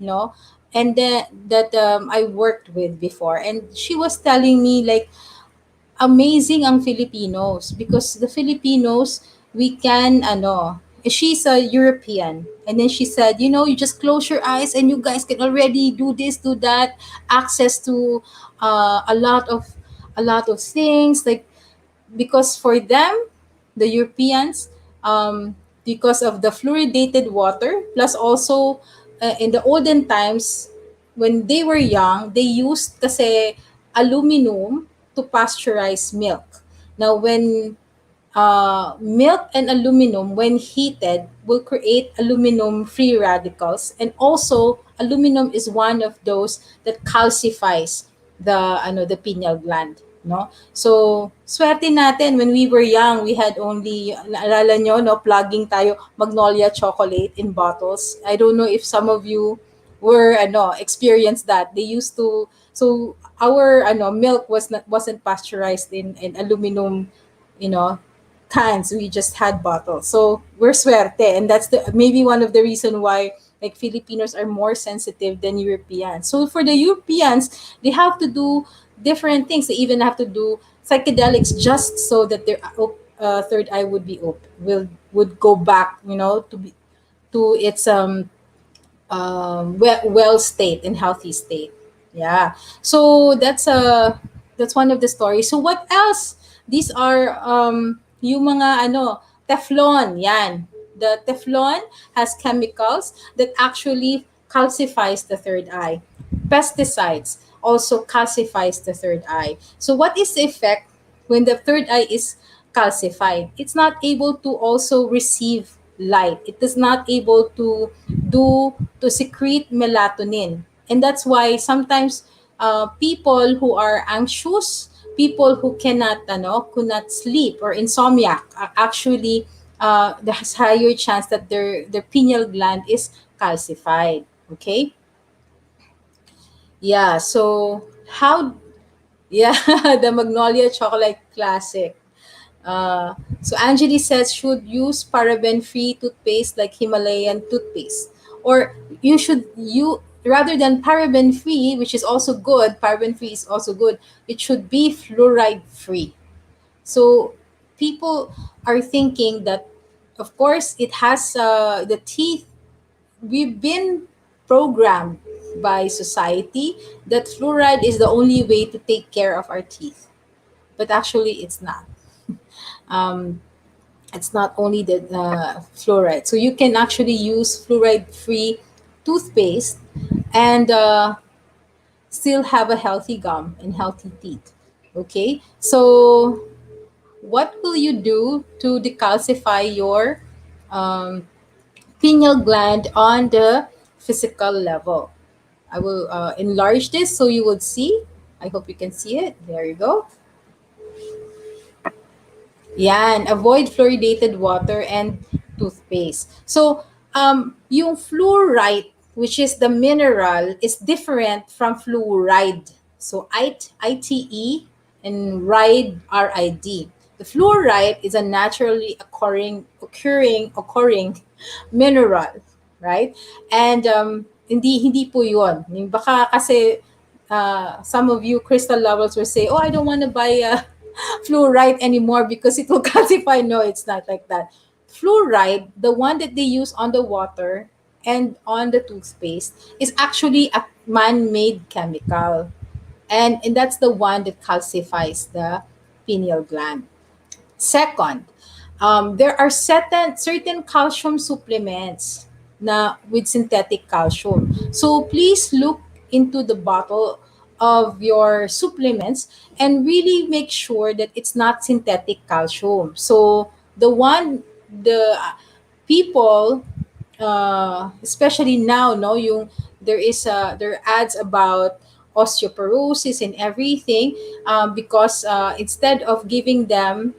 and then that I worked with before, and she was telling me like amazing ang Filipinos, because the Filipinos, we can she's a European, and then she said, you just close your eyes and you guys can already do this, do that, access to a lot of things, like, because for them, the Europeans, because of the fluoridated water, plus also in the olden times, when they were young, they used kasi aluminum to pasteurize milk. Now, when milk and aluminum, when heated, will create aluminum free radicals, and also aluminum is one of those that calcifies the pineal gland, no. So swerte natin, when we were young, we had only, naalala nyo, no, plugging tayo Magnolia chocolate in bottles. I don't know if some of you were experienced that. They used to, so our milk wasn't pasteurized in aluminum, you know cans. We just had bottles. So we're swerte, and that's the maybe one of the reason why, like, Filipinos are more sensitive than Europeans. So for the Europeans, they have to do different things. They even have to do psychedelics just so that their third eye would be open, would go back, to be to its well state and healthy state. Yeah. So that's one of the stories. So what else? These are yung mga Teflon. Yan. The Teflon has chemicals that actually calcifies the third eye. Pesticides also calcifies the third eye. So what is the effect when the third eye is calcified? It's not able to also receive light. It is not able to secrete melatonin. And that's why sometimes people who are anxious, people who cannot sleep or insomnia, actually there's higher chance that their pineal gland is calcified. Okay. Yeah. So how? Yeah, the Magnolia Chocolate Classic. So Angeli says should use paraben-free toothpaste like Himalayan toothpaste, or you rather than paraben-free, which is also good. Paraben-free is also good. It should be fluoride-free. So people are thinking that, of course, it has the teeth. We've been programmed by society that fluoride is the only way to take care of our teeth, but actually, it's not. Um, it's not only the fluoride. So you can actually use fluoride-free toothpaste and still have a healthy gum and healthy teeth. Okay, so what will you do to decalcify your um, pineal gland on the physical level? I will enlarge this so you would see. I hope you can see it. There you go. Yan, avoid fluoridated water and toothpaste. So, yung fluoride, which is the mineral, is different from fluoride. So, ITE and ride, RID. The fluoride is a naturally occurring mineral, right? And hindi po yun. Yung baka kasi some of you crystal lovers will say, oh, I don't want to buy fluoride anymore because it will calcify. No, it's not like that. Fluoride, the one that they use on the water and on the toothpaste, is actually a man-made chemical. And that's the one that calcifies the pineal gland. Second, there are certain calcium supplements na with synthetic calcium. So please look into the bottle of your supplements and really make sure that it's not synthetic calcium. So the people, especially now, no, yung there are ads about osteoporosis and everything, because instead of giving them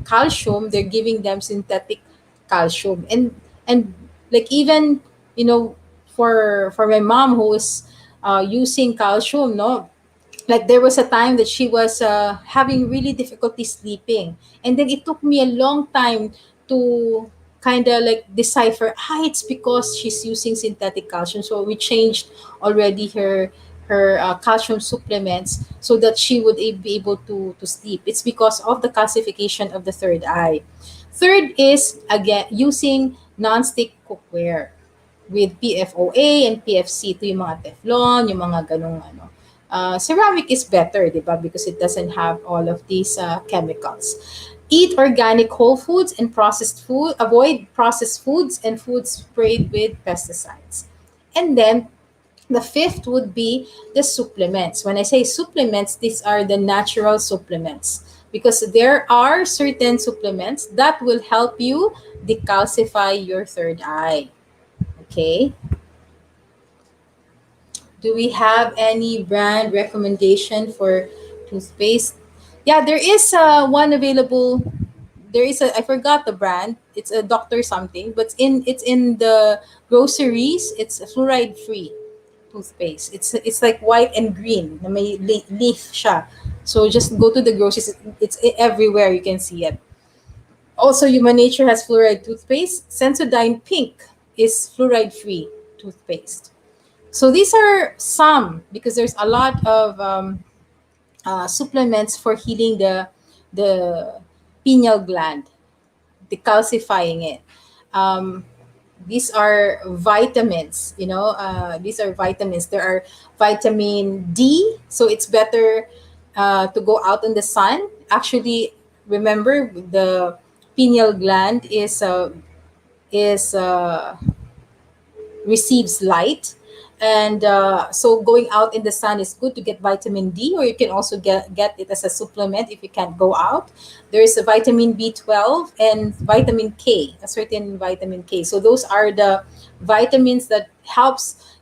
calcium, they're giving them synthetic calcium. And like, even for my mom who is using calcium, no, like there was a time that she was having really difficulty sleeping, and then it took me a long time to kind of like decipher, it's because she's using synthetic calcium. So we changed already her calcium supplements so that she would be able to sleep. It's because of the calcification of the third eye. Third is, again, using non-stick cookware with PFOA and PFC. Ito yung mga Teflon, yung mga ganong ano. Ceramic is better, di ba? Because it doesn't have all of these chemicals. Eat organic whole foods and processed food. Avoid processed foods and foods sprayed with pesticides. And then the fifth would be the supplements. When I say supplements, these are the natural supplements, because there are certain supplements that will help you decalcify your third eye. Okay. Do we have any brand recommendation for toothpaste? Yeah, there is one available. There is I forgot the brand. It's a Doctor something, but it's in the groceries. It's fluoride free toothpaste. It's like white and green. Na may leaf siya. So just go to the groceries. It's everywhere. You can see it. Also, Human Nature has fluoride toothpaste. Sensodyne Pink is fluoride free toothpaste. So these are some, because there's a lot of supplements for healing the pineal gland, decalcifying it. Um, these are vitamins, these are vitamins. There are vitamin D, so it's better to go out in the sun. Actually, remember, the pineal gland is receives light, and so going out in the sun is good to get vitamin D, or you can also get it as a supplement if you can't go out. There is a vitamin B12 and vitamin K, a certain vitamin K. So those are the vitamins that helps,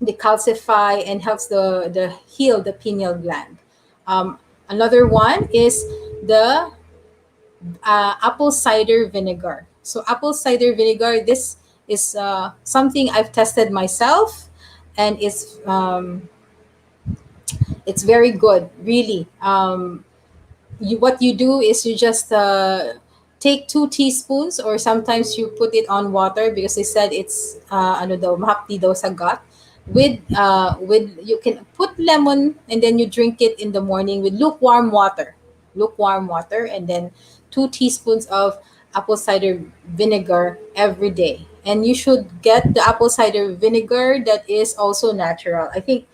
decalcify and helps the heal the pineal gland. Another one is the apple cider vinegar. So apple cider vinegar, this is something I've tested myself, and it's very good, really. What you do is you just take 2 teaspoons, or sometimes you put it on water, because they said it's ano daw, mahapdi daw sa gut. With you can put lemon, and then you drink it in the morning with lukewarm water, and then 2 teaspoons of apple cider vinegar every day. And you should get the apple cider vinegar that is also natural. I think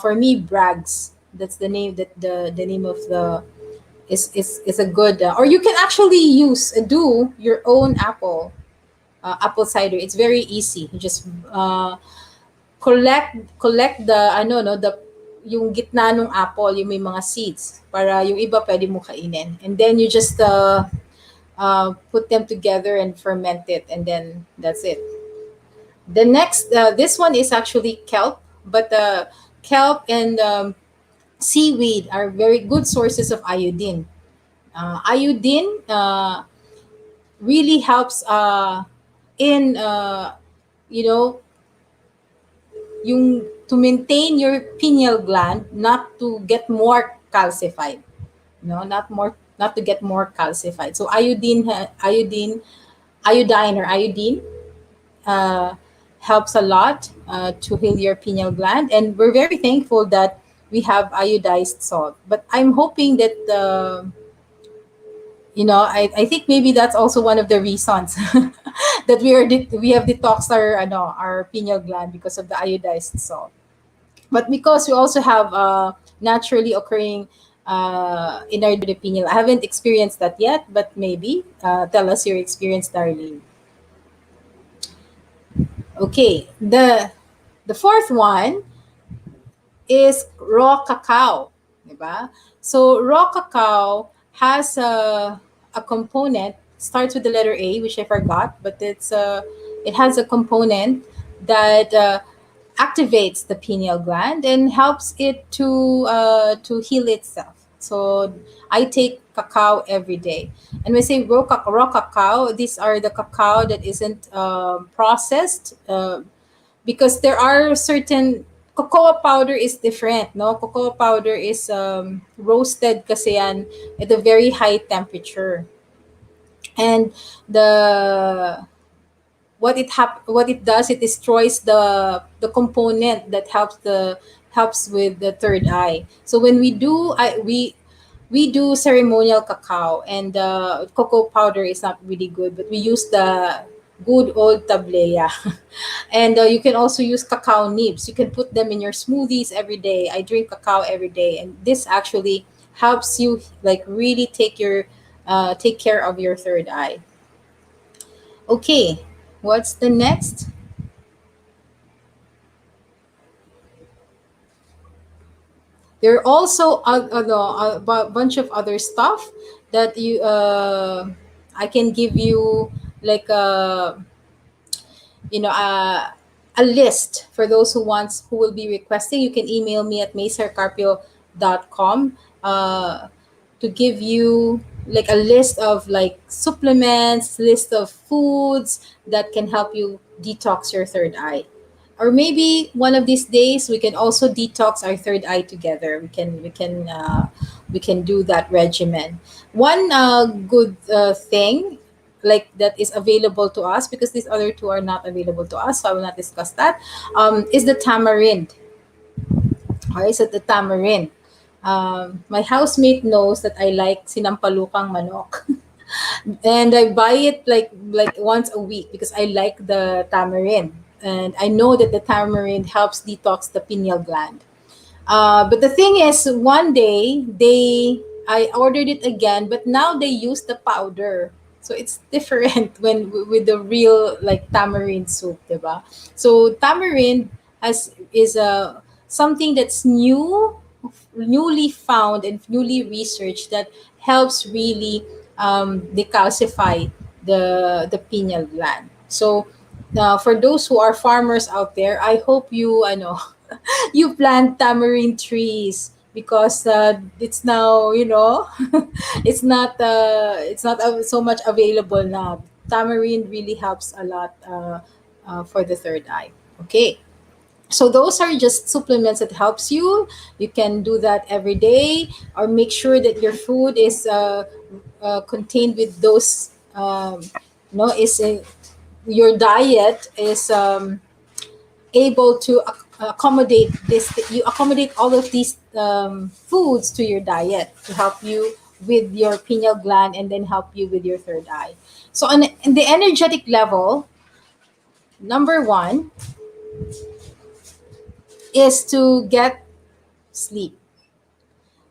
for me, Bragg's, that's the name, that the name of the is a good, or you can actually do your own apple cider. It's very easy. You just collect the ano no the yung gitna ng apple, yung may mga seeds, para yung iba pwede mo kainin, and then you just put them together and ferment it, and then that's it. The next, this one is actually kelp, but kelp and seaweed are very good sources of iodine. Iodine really helps in you know yung to maintain your pineal gland not to get more calcified, not to get more calcified. So iodine or iodine uh, helps a lot to heal your pineal gland, and we're very thankful that we have iodized salt. But I'm hoping that I think maybe that's also one of the reasons that we have detoxed our pineal gland, because of the iodized salt. But because we also have naturally occurring in our pineal, I haven't experienced that yet, but maybe tell us your experience, Darlene. Okay, the fourth one is raw cacao, diba? So raw cacao has a component, starts with the letter A, which I forgot, but it has a component that activates the pineal gland and helps it to heal itself. So I take cacao every day. And when I say raw cacao, these are the cacao that isn't processed, because there are certain cocoa powder is different, no? Cocoa powder is roasted kasi yan at a very high temperature. And the what it does, it destroys the component that helps with the third eye. So when we do ceremonial cacao, and cocoa powder is not really good, but we use the good old tableya. And you can also use cacao nibs. You can put them in your smoothies every day. I drink cacao every day, and this actually helps you, like, really take care of your third eye. Okay, what's the next? There are also a bunch of other stuff that I can give you, like a list for those who will be requesting. You can email me at maysarcarpio.com to give you like a list of like supplements, list of foods that can help you detox your third eye. Or maybe one of these days we can also detox our third eye together. We can do that regimen. One good thing, like that is available to us, because these other two are not available to us, so I will not discuss that. Is the tamarind. All right, so the tamarind. My housemate knows that I like sinampalukang manok. And I buy it like once a week because I like the tamarind, and I know that the tamarind helps detox the pineal gland. But the thing is, one day I ordered it again, but now they use the powder, so it's different when with the real like tamarind soup, diba? So tamarind has is a something that's newly found and newly researched that helps really decalcify the pineal gland. So for those who are farmers out there, I hope you I know you plant tamarind trees, because it's now it's not so much available now. Tamarind really helps a lot for the third eye. Okay, so those are just supplements that helps you. You can do that every day, or make sure that your food is contained with those is your diet is able to accommodate this. You accommodate all of these foods to your diet to help you with your pineal gland, and then help you with your third eye. So on in the energetic level, number one is to get sleep.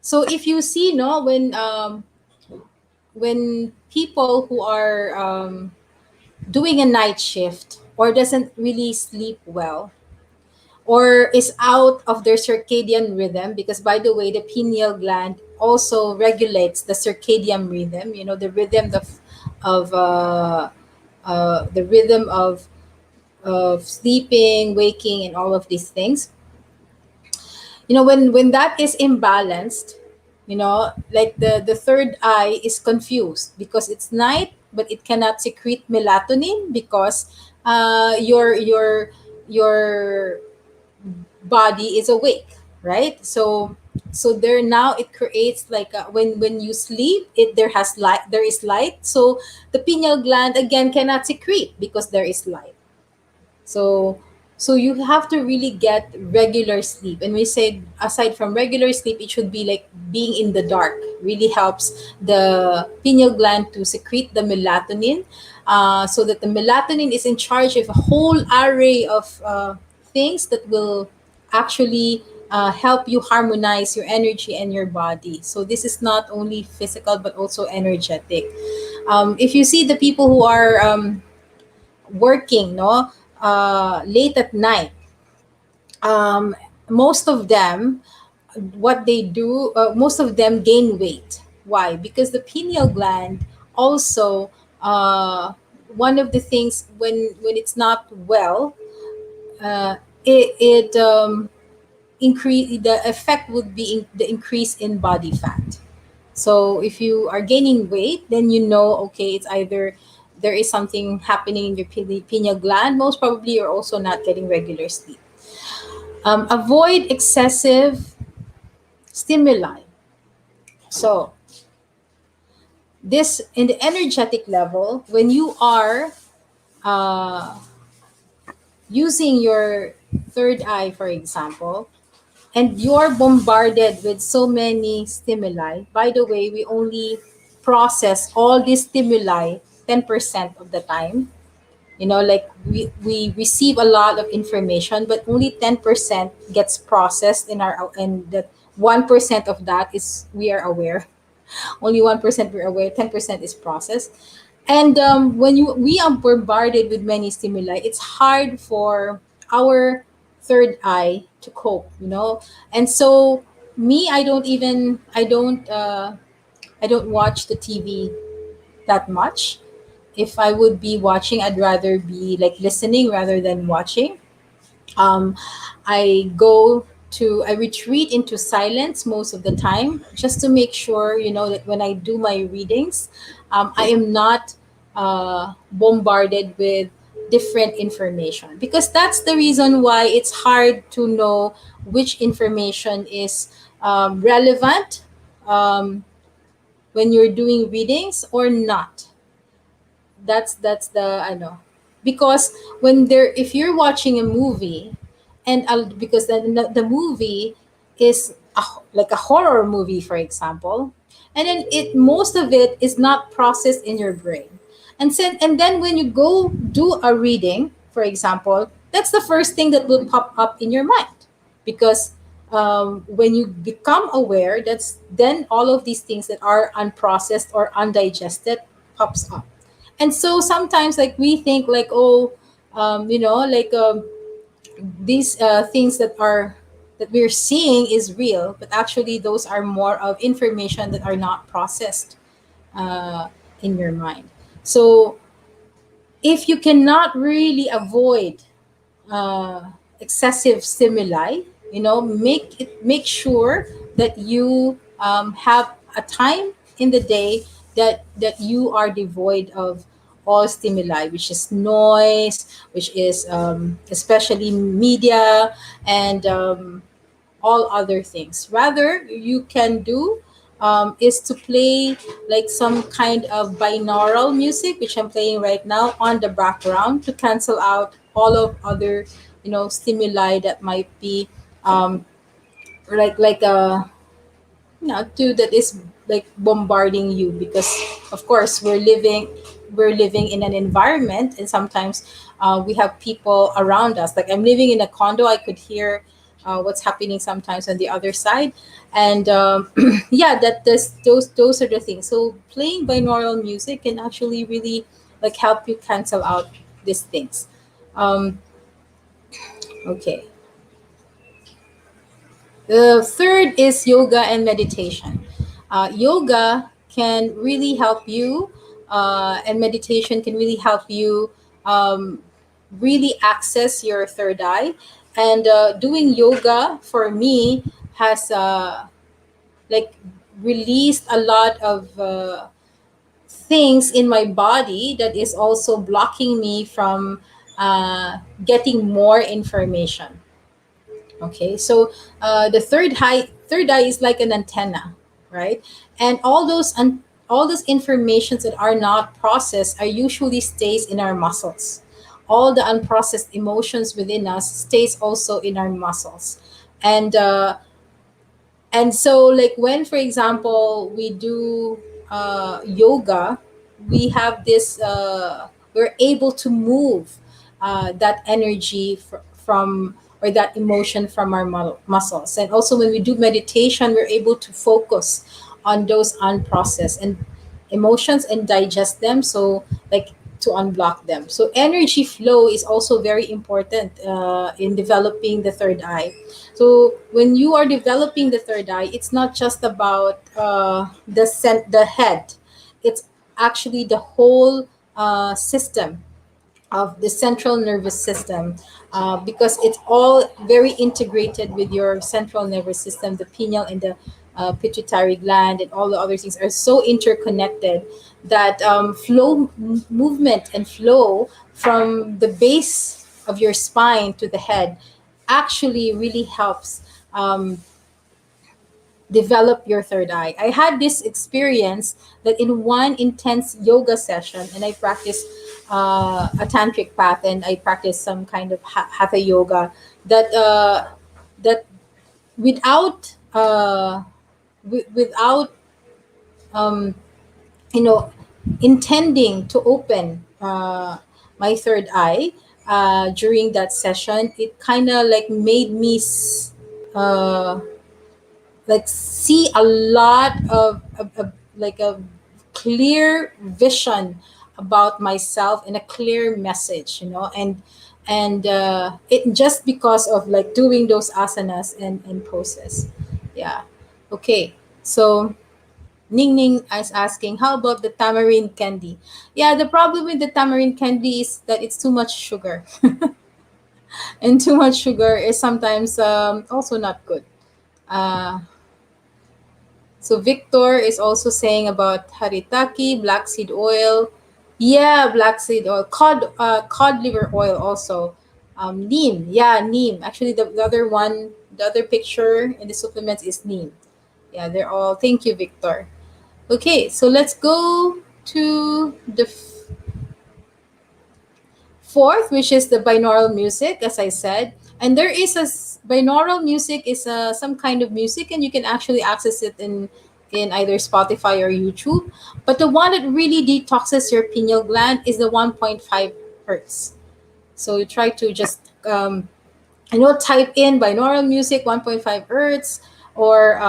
So if you see, no, when people who are doing a night shift or doesn't really sleep well, or is out of their circadian rhythm, because by the way, the pineal gland also regulates the circadian rhythm, the rhythm of sleeping, waking, and all of these things. When that is imbalanced, like the third eye is confused because it's night, but it cannot secrete melatonin because your body is awake, right? So there, now it creates like when you sleep, there is light, so the pineal gland again cannot secrete because there is light. So so you have to really get regular sleep. And we said, aside from regular sleep, it should be like being in the dark really helps the pineal gland to secrete the melatonin, so that the melatonin is in charge of a whole array of things that will actually help you harmonize your energy and your body. So this is not only physical but also energetic. If you see the people who are working, no, late at night, most of them, what they do, most of them gain weight. Why? Because the pineal gland also, one of the things, when it's not well, it increase, the effect would be the increase in body fat. So if you are gaining weight, then okay, it's either there is something happening in your pineal gland. Most probably, you're also not getting regular sleep. Avoid excessive stimuli. So this, in the energetic level, when you are uh, using your third eye, for example, and you're bombarded with so many stimuli. By the way, we only process all these stimuli 10% of the time. Like we receive a lot of information, but only 10% gets processed in our, and that 1% of that is we are aware. Only 1% we're aware, 10% is processed. And when we are bombarded with many stimuli, it's hard for our third eye to cope. And so, me, I don't watch the TV that much. If I would be watching, I'd rather be like listening rather than watching. um, I retreat into silence most of the time, just to make sure, that when I do my readings, I am not bombarded with different information, because that's the reason why it's hard to know which information is relevant um, when you're doing readings or not. That's the I know, because when there if you're watching a movie, and because the movie is like a horror movie, for example, and then it most of it is not processed in your brain, and then when you go do a reading, for example, that's the first thing that will pop up in your mind, because when you become aware, that's then all of these things that are unprocessed or undigested pops up. And so sometimes like we think like, oh, like these things that we're seeing is real, but actually those are more of information that are not processed uh, in your mind. So if you cannot really avoid uh, excessive stimuli, make sure that you have a time in the day that you are devoid of all stimuli, which is noise, which is especially media, and all other things. Rather, you can do is to play like some kind of binaural music, which I'm playing right now on the background to cancel out all of other, stimuli that might be um, like a to that is like bombarding you, because of course we're living in an environment, and sometimes we have people around us. Like I'm living in a condo, I could hear what's happening sometimes on the other side. And yeah, those are the things. So playing binaural music can actually really like help you cancel out these things. um, okay. The third is yoga and meditation. Yoga can really help you, and meditation can really help you um, really access your third eye. And doing yoga for me has like released a lot of things in my body that is also blocking me from getting more information. Okay, so the third eye is like an antenna, right? And all those informations that are not processed are usually stays in our muscles. All the unprocessed emotions within us stays also in our muscles. And so like when, for example, we do yoga, we have this we're able to move that energy from or that emotion from our muscles. And also when we do meditation, we're able to focus on those unprocessed and emotions and digest them, so like to unblock them. So energy flow is also very important in developing the third eye. So when you are developing the third eye, it's not just about the head. It's actually the whole system of the central nervous system, because it's all very integrated with your central nervous system. The pineal and the pituitary gland and all the other things are so interconnected that movement and flow from the base of your spine to the head actually really helps develop your third eye. I had this experience that in one intense yoga session, and I practiced a tantric path, and I practiced some kind of hatha yoga, that without without um, you know intending to open my third eye during that session, it kind of like made me uh, like see a lot of like a clear vision about myself and a clear message, and it just because of like doing those asanas and poses. Yeah. Okay, so Ning Ning is asking, how about the tamarind candy? Yeah, the problem with the tamarind candy is that it's too much sugar. And too much sugar is sometimes also not good. uh, So Victor is also saying about haritaki, black seed oil. Yeah, black seed oil, cod liver oil also. Neem, yeah, neem. Actually, the other one, the other picture in the supplements is neem. Yeah, they're all. Thank you, Victor. Okay, so let's go to Fourth, which is the binaural music, as I said. And there is binaural music is some kind of music, and you can actually access it in either Spotify or YouTube. But the one that really detoxes your pineal gland is the 1.5 hertz. So you try to just type in binaural music 1.5 hertz or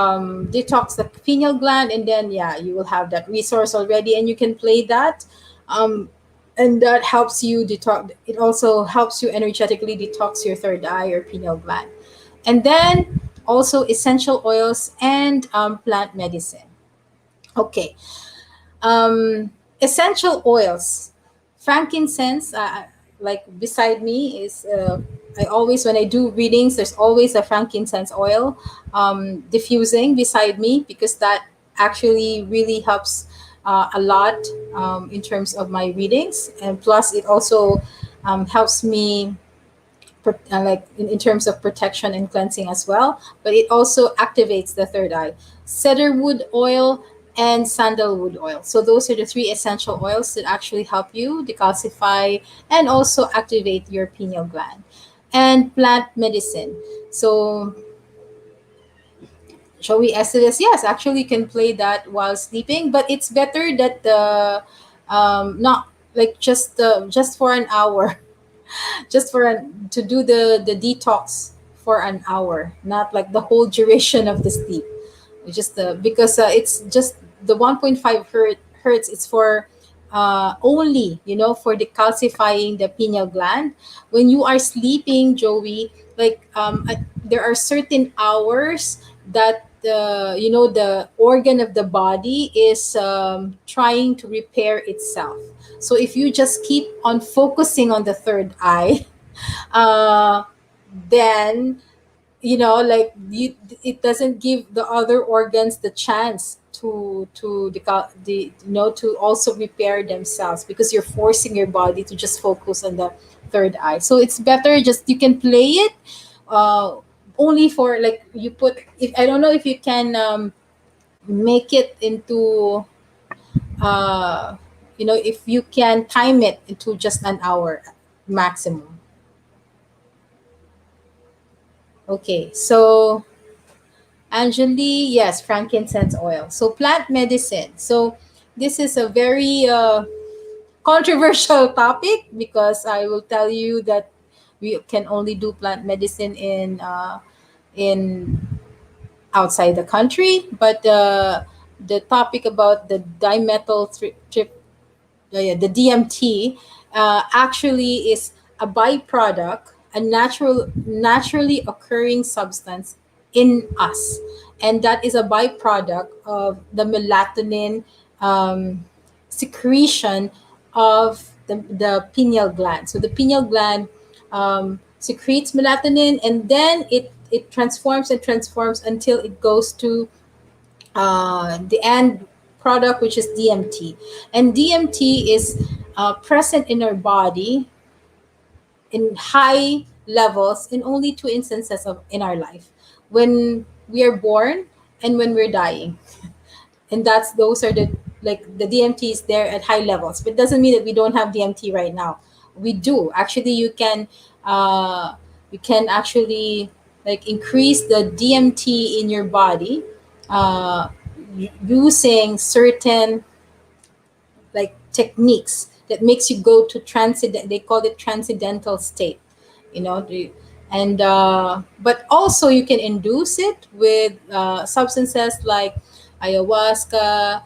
detox the pineal gland, and then yeah, you will have that resource already, and you can play that. um, and that helps you detox. It also helps you energetically detox your third eye or pineal gland. And then also essential oils and plant medicine. Okay. Essential oils, frankincense. Like beside me is I always, when I do readings, there's always a frankincense oil diffusing beside me, because that actually really helps a lot in terms of my readings, and plus it also helps me like in terms of protection and cleansing as well, but it also activates the third eye. Cedarwood oil and sandalwood oil. So those are the three essential oils that actually help you decalcify and also activate your pineal gland. And plant medicine. So shall we Exodus? Yes, actually you can play that while sleeping, but it's better that the not like just for an hour just for to do the detox for an hour, not like the whole duration of the sleep. Just because it's just the 1.5 hertz. It's for only, for decalcifying the pineal gland. When you are sleeping, Joey, like there are certain hours that the organ of the body is trying to repair itself. So if you just keep on focusing on the third eye, uh, then like it doesn't give the other organs the chance to also repair themselves, because you're forcing your body to just focus on the third eye. So it's better just you can play it uh, only for, like, you put, if I don't know if you can make it into if you can time it into just an hour maximum. Okay, so Angeli, yes, frankincense oil. So plant medicine. So this is a very controversial topic, because I will tell you that we can only do plant medicine in outside the country. But the topic about the dimethyl yeah, the DMT actually is a byproduct, a naturally occurring substance in us, and that is a byproduct of the melatonin secretion of the pineal gland. So the pineal gland secretes melatonin, and then it transforms and transforms until it goes to the end product, which is DMT. And DMT is present in our body in high levels in only two instances of in our life: when we are born and when we're dying. And that's those are the, like, the DMT is there at high levels, but it doesn't mean that we don't have DMT right now. We do actually. You can actually, like, increase the DMT in your body uh, using certain, like, techniques that makes you go to transcendent. They call it transcendental state, and but also you can induce it with substances like ayahuasca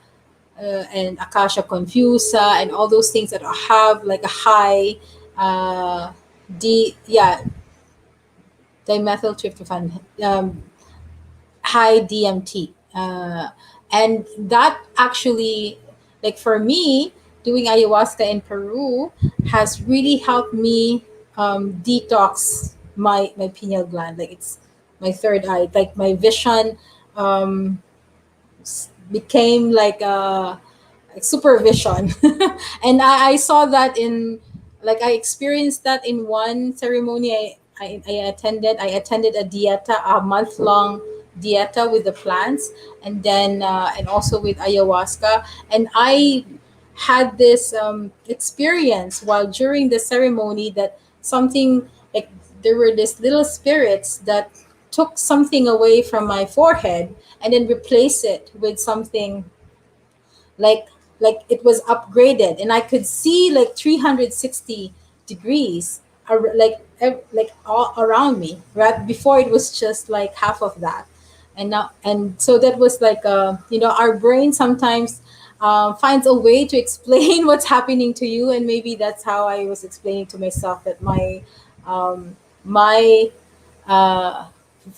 and acacia confusa and all those things that have like a high uh, yeah, dimethyltryptophan, high DMT. And that actually, like, for me, doing ayahuasca in Peru has really helped me detox my pineal gland. Like, it's my third eye. Like, my vision um, became like supervision. And I saw that in, like, I experienced that in one ceremony I attended. I attended a dieta, a month long dieta with the plants, and then and also with ayahuasca. And I had this experience while during the ceremony that something like there were these little spirits that took something away from my forehead and then replaced it with something like it was upgraded, and I could see like 360 degrees like all around me. Right before, it was just like half of that, and now, and so that was like our brain sometimes finds a way to explain what's happening to you, and maybe that's how I was explaining to myself that my uh,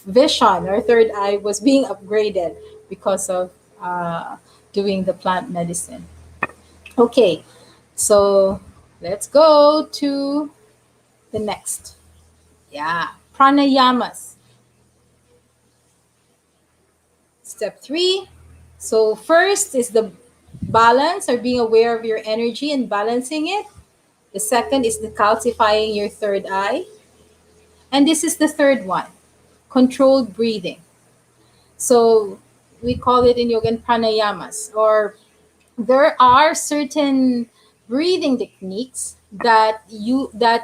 vision or third eye was being upgraded because of uh, doing the plant medicine. Okay, so let's go to the next. Yeah, pranayamas. Step three. So, first is the balance or being aware of your energy and balancing it. The second is decalcifying your third eye. And this is the third one, controlled breathing. So, we call it in yoga pranayamas, or there are certain breathing techniques that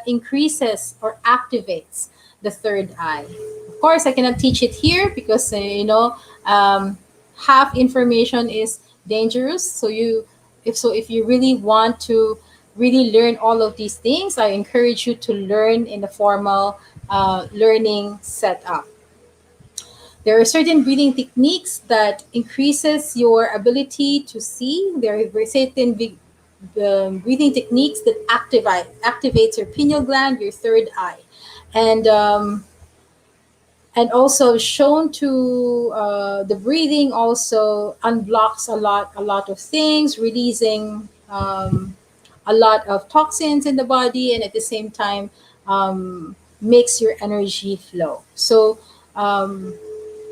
increases or activates the third eye. Of course, I cannot teach it here because um, half information is dangerous. So if you really want to really learn all of these things, I encourage you to learn in a formal learning setup. There are certain breathing techniques that increases your ability to see. There are certain breathing techniques that activates your pineal gland, your third eye, and also shown to the breathing also unblocks a lot of things, releasing a lot of toxins in the body, and at the same time makes your energy flow. So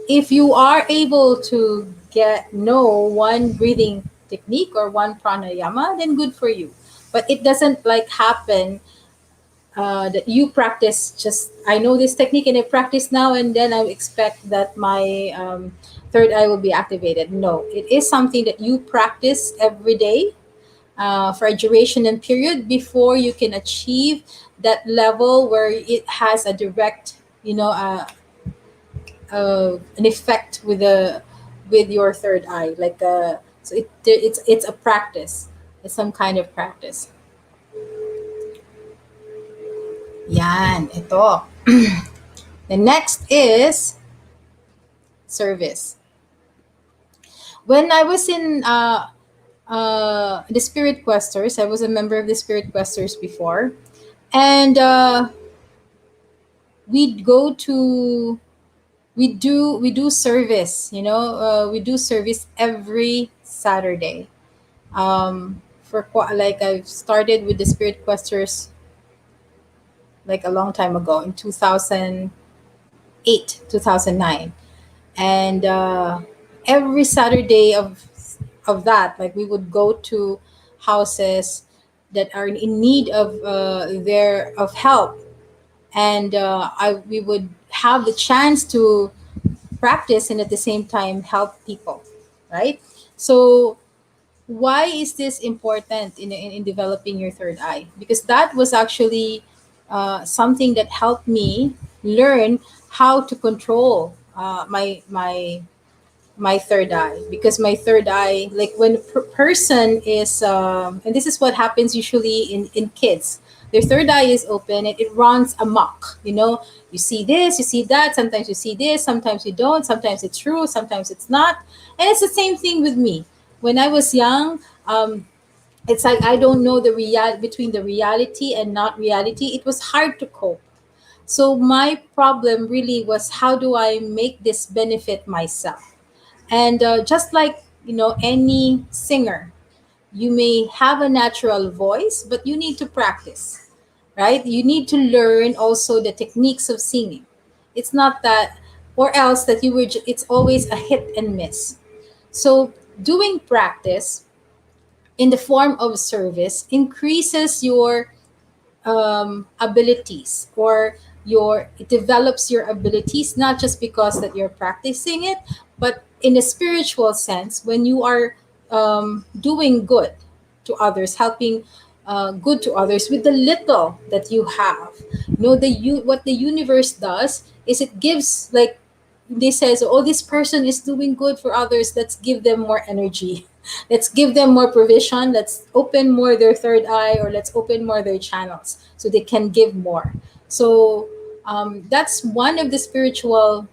if you are able to get know one breathing technique or one pranayama, then good for you. But it doesn't like happen that you practice just I know this technique and I practice now and then I expect that my third eye will be activated. No, it is something that you practice every day for a duration and period before you can achieve that level where it has a direct an effect with your third eye, like so it's a practice. It's some kind of practice. Yan, ito. The next is service. When I was in the Spirit Questers, I was a member of the Spirit Questers before, and we'd go to we do service. We do service every Saturday. Like I've started with the Spirit Questers like a long time ago in 2008, 2009, and every Saturday of that, like we would go to houses that are in need of help, and we would have the chance to practice and at the same time help people, right? So why is this important in developing your third eye? Because that was actually something that helped me learn how to control my third eye. Because my third eye, like when a person is and this is what happens usually in kids, their third eye is open and it runs amok. You see this, you see that, sometimes you see this, sometimes you don't, sometimes it's true, sometimes it's not. And it's the same thing with me when I was young. It's like I don't know the between the reality and not reality. It was hard to cope. So my problem really was, how do I make this benefit myself? And just like any singer, you may have a natural voice, but you need to practice, right? You need to learn also the techniques of singing. It's not that, or else that it's always a hit and miss. So doing practice in the form of service increases your abilities, or it develops your abilities, not just because that you're practicing it, but in a spiritual sense when you are doing good. to others, helping good to others with the little that you have. What the universe does is it gives, like they says, oh, this person is doing good for others, let's give them more energy. Let's give them more provision, let's open more their third eye, or let's open more their channels so they can give more. So that's one of the spiritual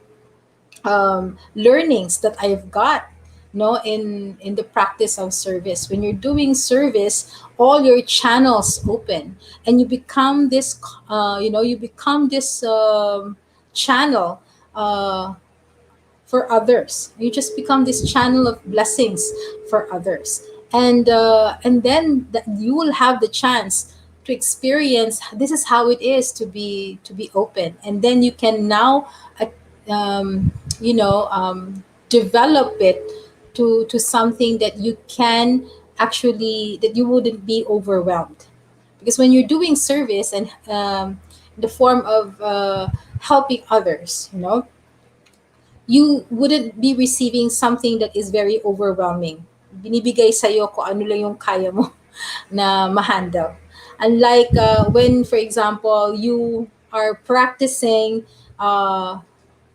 learnings that I've got, no, in the practice of service. When you're doing service, all your channels open, and you become this, you become this channel for others. You just become this channel of blessings for others, and then that you will have the chance to experience this is how it is to be open, and then you can now uh, um, develop it to something that you can actually, that you wouldn't be overwhelmed, because when you're doing service and the form of helping others, you wouldn't be receiving something that is very overwhelming. Binibigay sa'yo kung ano lang yung kaya mo na ma-handle. Unlike when, for example, you are practicing,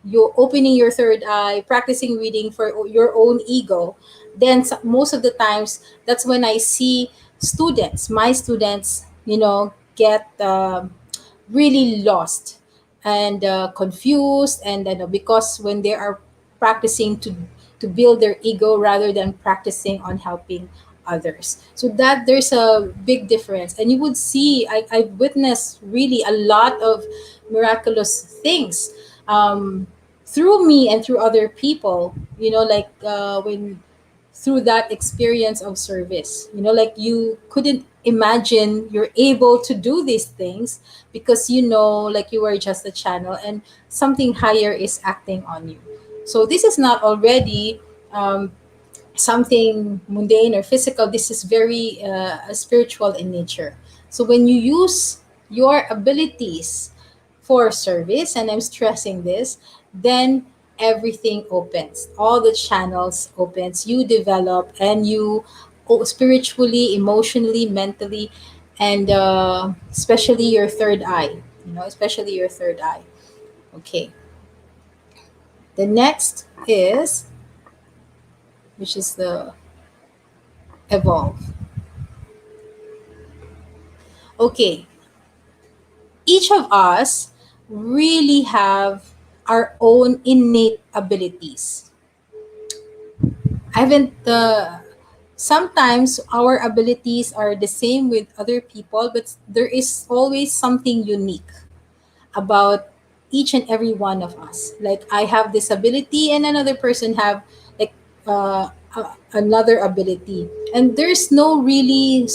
you opening your third eye, practicing reading for your own ego, then most of the times, that's when I see my students, get really lost and confused, and because when they are practicing to build their ego rather than practicing on helping others, so that there's a big difference. And you would see, I've witnessed really a lot of miraculous things, through me and through other people, like when through that experience of service, like you couldn't imagine you're able to do these things, because like you are just a channel and something higher is acting on you. So this is not already something mundane or physical. This is very spiritual in nature. So when you use your abilities for service, and I'm stressing this, then everything opens, all the channels opens, you develop, and you spiritually, emotionally, mentally, and especially your third eye, especially your third eye. Okay, the next is, which is the evolve. Okay, each of us really have our own innate abilities. I haven't Sometimes our abilities are the same with other people, but there is always something unique about each and every one of us. Like I have this ability, and another person have like another ability, and there's no really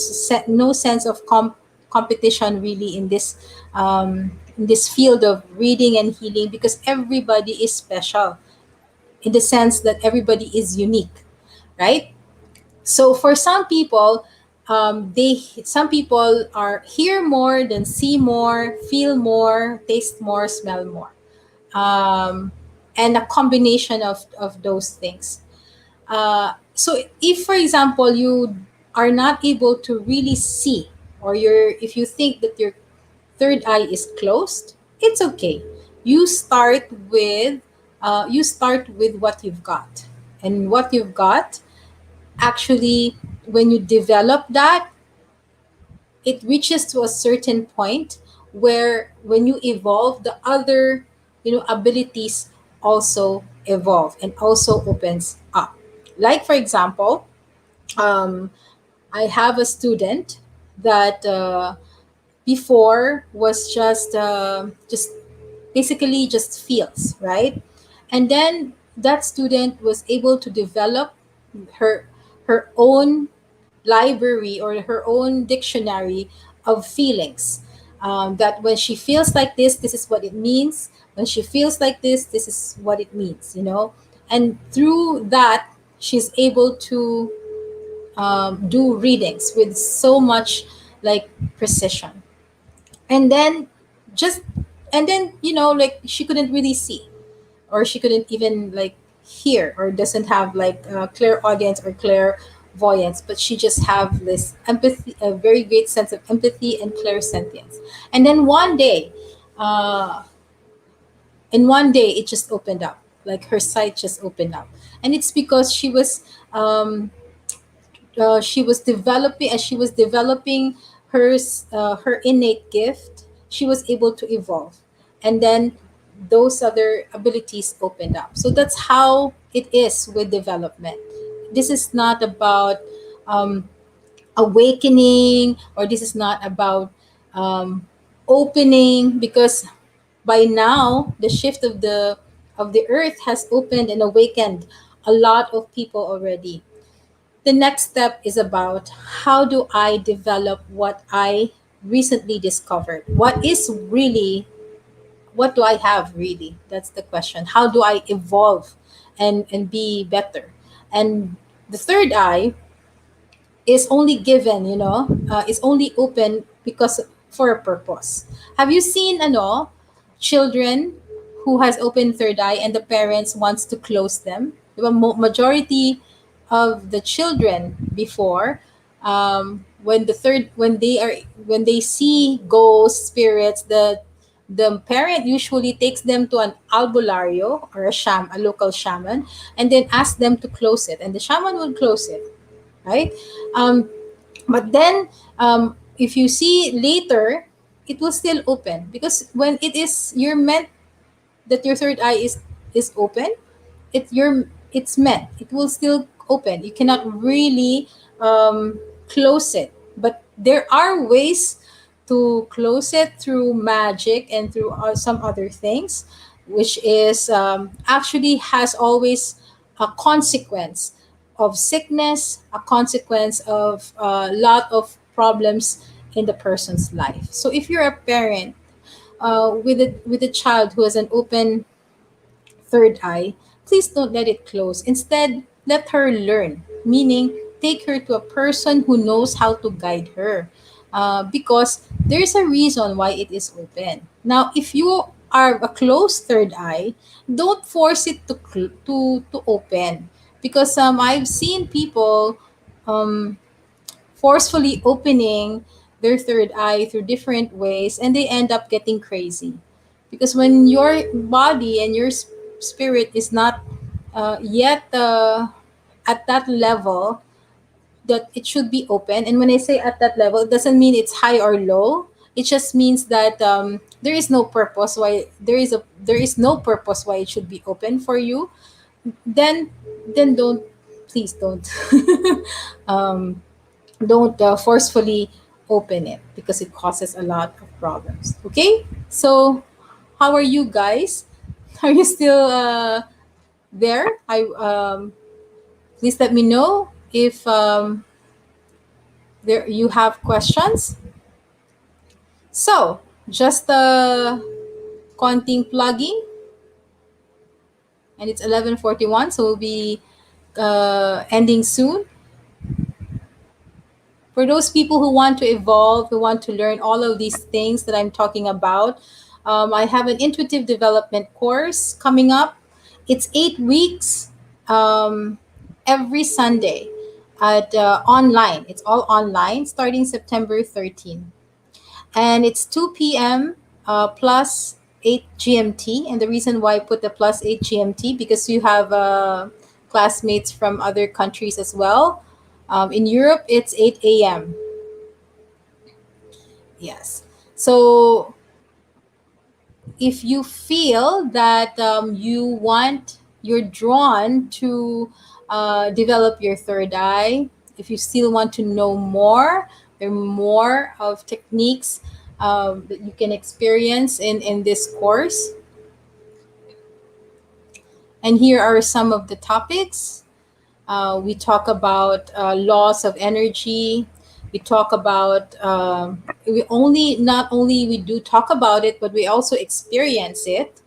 no sense of competition really in this field of reading and healing, because everybody is special in the sense that everybody is unique, right? So for some people, they some people are hear more than see more, feel more, taste more, smell more, um, and a combination of those things. So if, for example, you are not able to really see, or if you think that your third eye is closed, it's okay. You start with what you've got, and what you've got, actually, when you develop that, it reaches to a certain point where when you evolve, the other abilities also evolve and also opens up. Like for example, um, I have a student that before was just basically just feels, right? And then that student was able to develop her her own library, or her own dictionary of feelings. That when she feels like this is what it means. When she feels like this is what it means, and through that, she's able to do readings with so much like precision. And then just and then like she couldn't really see, or she couldn't even like hear, or doesn't have like clear audience or clear clairvoyance, but she just have this empathy, a very great sense of empathy and clairsentience. And then uh, one day, it just opened up. Like her sight just opened up, and it's because um, she was developing as she was developing her innate gift. She was able to evolve, and then those other abilities opened up. So that's how it is with development. This is not about um, awakening, or this is not about um, opening, because by now the shift of the earth has opened and awakened a lot of people already. The next step is about how do I develop what I recently discovered? What do I have really? That's the question. How do I evolve and be better? And the third eye is only given, is only open because for a purpose. Have you seen children who has open third eye and the parents wants to close them? The majority of the children before, when they see ghosts, spirits, the parent usually takes them to an albulario or a local shaman, and then ask them to close it, and the shaman will close it, right? Um, but then, if you see later, it will still open, because when it is you're meant that your third eye is open, it's meant it will still open. You cannot really close it, but there are ways to close it through magic and through some other things, which is actually has always a consequence of sickness, a consequence of a lot of problems in the person's life. So if you're a parent with a child who has an open third eye, please don't let it close. Instead, let her learn, meaning take her to a person who knows how to guide her. Because there's a reason why it is open. Now, if you are a closed third eye, don't force it to open. Because I've seen people um, forcefully opening their third eye through different ways, and they end up getting crazy. Because when your body and your spirit is not yet at that level that it should be open, and when I say at that level, it doesn't mean it's high or low. It just means that there is no purpose why there is no purpose why it should be open for you. Then don't, please um, don't forcefully open it, because it causes a lot of problems. Okay, so how are you guys? Are you still there? I Please let me know if there you have questions. So just konting plugging, and it's 11:41, so we'll be ending soon. For those people who want to evolve, who want to learn all of these things that I'm talking about, I have an intuitive development course coming up. It's 8 weeks, um, every Sunday at online. It's all online starting September 13th. And it's 2 p.m. Plus 8 GMT. And the reason why I put the plus 8 GMT, because you have classmates from other countries as well. In Europe, it's 8 a.m. Yes. So if you feel that you're drawn to develop your third eye, if you still want to know more, there are more of techniques that you can experience in this course. And here are some of the topics. We talk about laws of energy. We talk about we only not only we do talk about it, but we also experience it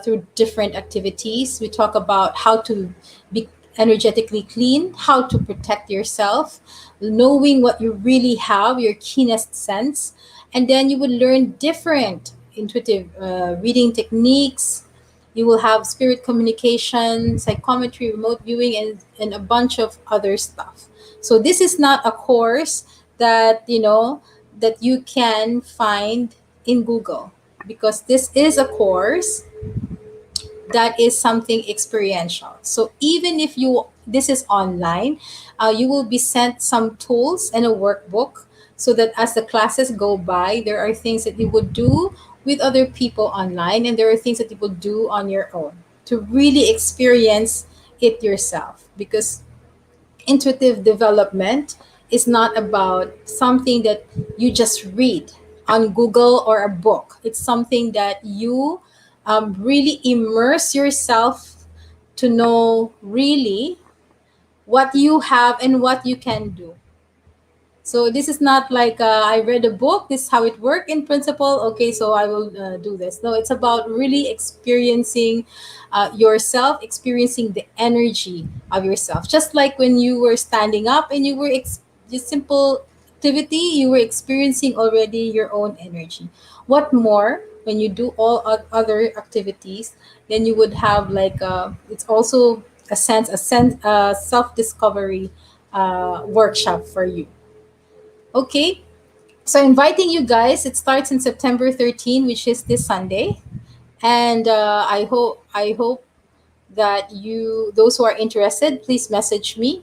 through different activities. We talk about how to be energetically clean, how to protect yourself, knowing what you really have, your keenest sense, and then you would learn different intuitive reading techniques. You will have spirit communication, psychometry, remote viewing, and a bunch of other stuff. So this is not a course that that you can find in Google, because this is a course that is something experiential. So even if you this is online, you will be sent some tools and a workbook, so that as the classes go by, there are things that you would do with other people online, and there are things that you would do on your own to really experience it yourself. Because intuitive development is not about something that you just read on Google or a book. It's something that you really immerse yourself to know really what you have and what you can do. So this is not like I read a book. This is how it worked in principle. Okay, so I will do this. No, it's about really experiencing yourself, experiencing the energy of yourself. Just like when you were standing up and you were just simple activity, you were experiencing already your own energy. What more when you do all other activities? Then you would have like it's also a self discovery workshop for you. Okay, so inviting you guys. It starts in September 13, which is this Sunday, and I hope that you those who are interested, please message me.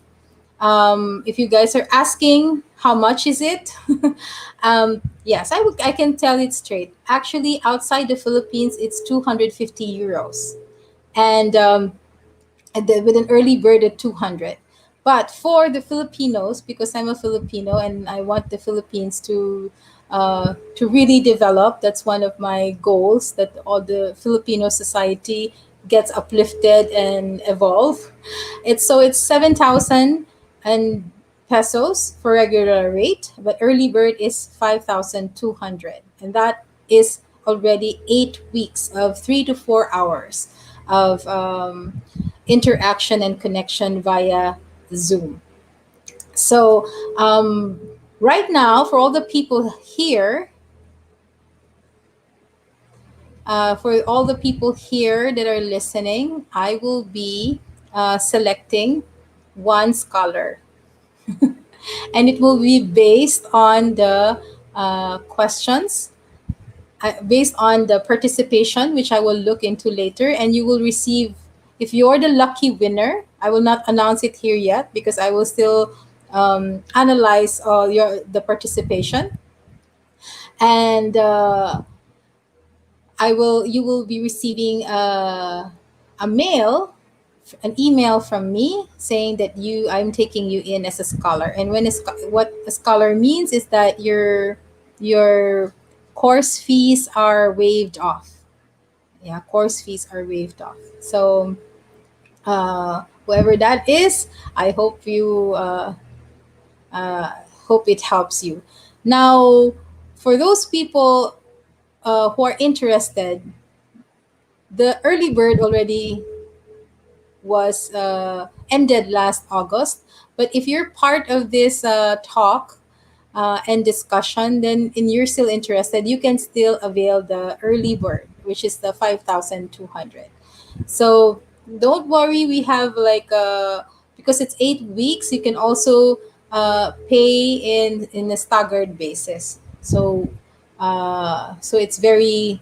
If you guys are asking how much is it, yes, I can tell it straight. Actually, outside the Philippines, it's 250 euros, and with an early bird at 200. But for the Filipinos, because I'm a Filipino and I want the Philippines to really develop, that's one of my goals, that all the Filipino society gets uplifted and evolve. It's 7,000 and pesos for regular rate, but early bird is 5,200, and that is already 8 weeks of 3 to 4 hours of interaction and connection via Zoom. So, right now, for all the people here, for all the people here that are listening, I will be selecting one scholar, and it will be based on the questions, based on the participation, which I will look into later, and you will receive. If you're the lucky winner, I will not announce it here yet because I will still analyze your the participation, and I will you will be receiving a mail, an email from me saying that I'm taking you in as a scholar. And what a scholar means is that your course fees are waived off. Yeah, course fees are waived off. So whoever that is, I hope you uh, hope it helps you. Now, for those people who are interested, the early bird already was ended last August. But if you're part of this talk and discussion, then and you're still interested, you can still avail the early bird, which is the 5,200. So don't worry, we have like because it's 8 weeks, you can also pay in a staggered basis. So so it's very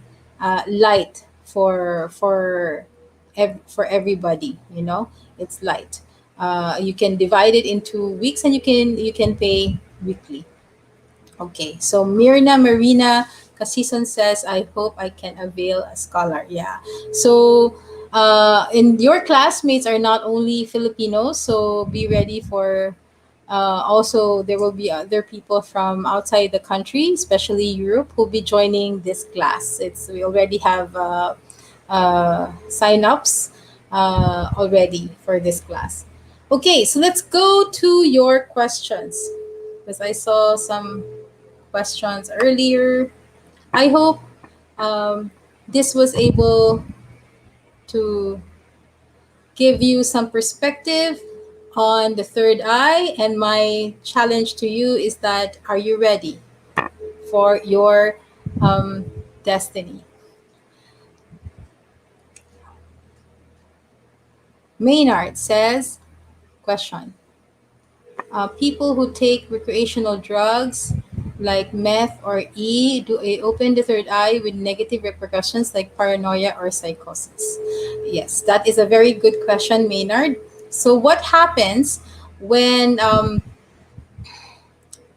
light for everybody. It's light. You can divide it into weeks, and you can pay weekly. Okay, so Mirna Marina Casison says, I hope I can avail a scholar. Yeah. So, in your classmates are not only Filipinos, so be ready for. Also, there will be other people from outside the country, especially Europe, who'll be joining this class. We already have sign-ups already for this class. Okay, so let's go to your questions, because I saw some questions earlier. I hope this was able to give you some perspective on the third eye. And my challenge to you is that, are you ready for your um, destiny? Maynard says, question. People who take recreational drugs like meth or do a open the third eye with negative repercussions like paranoia or psychosis? Yes, that is a very good question, Maynard. So when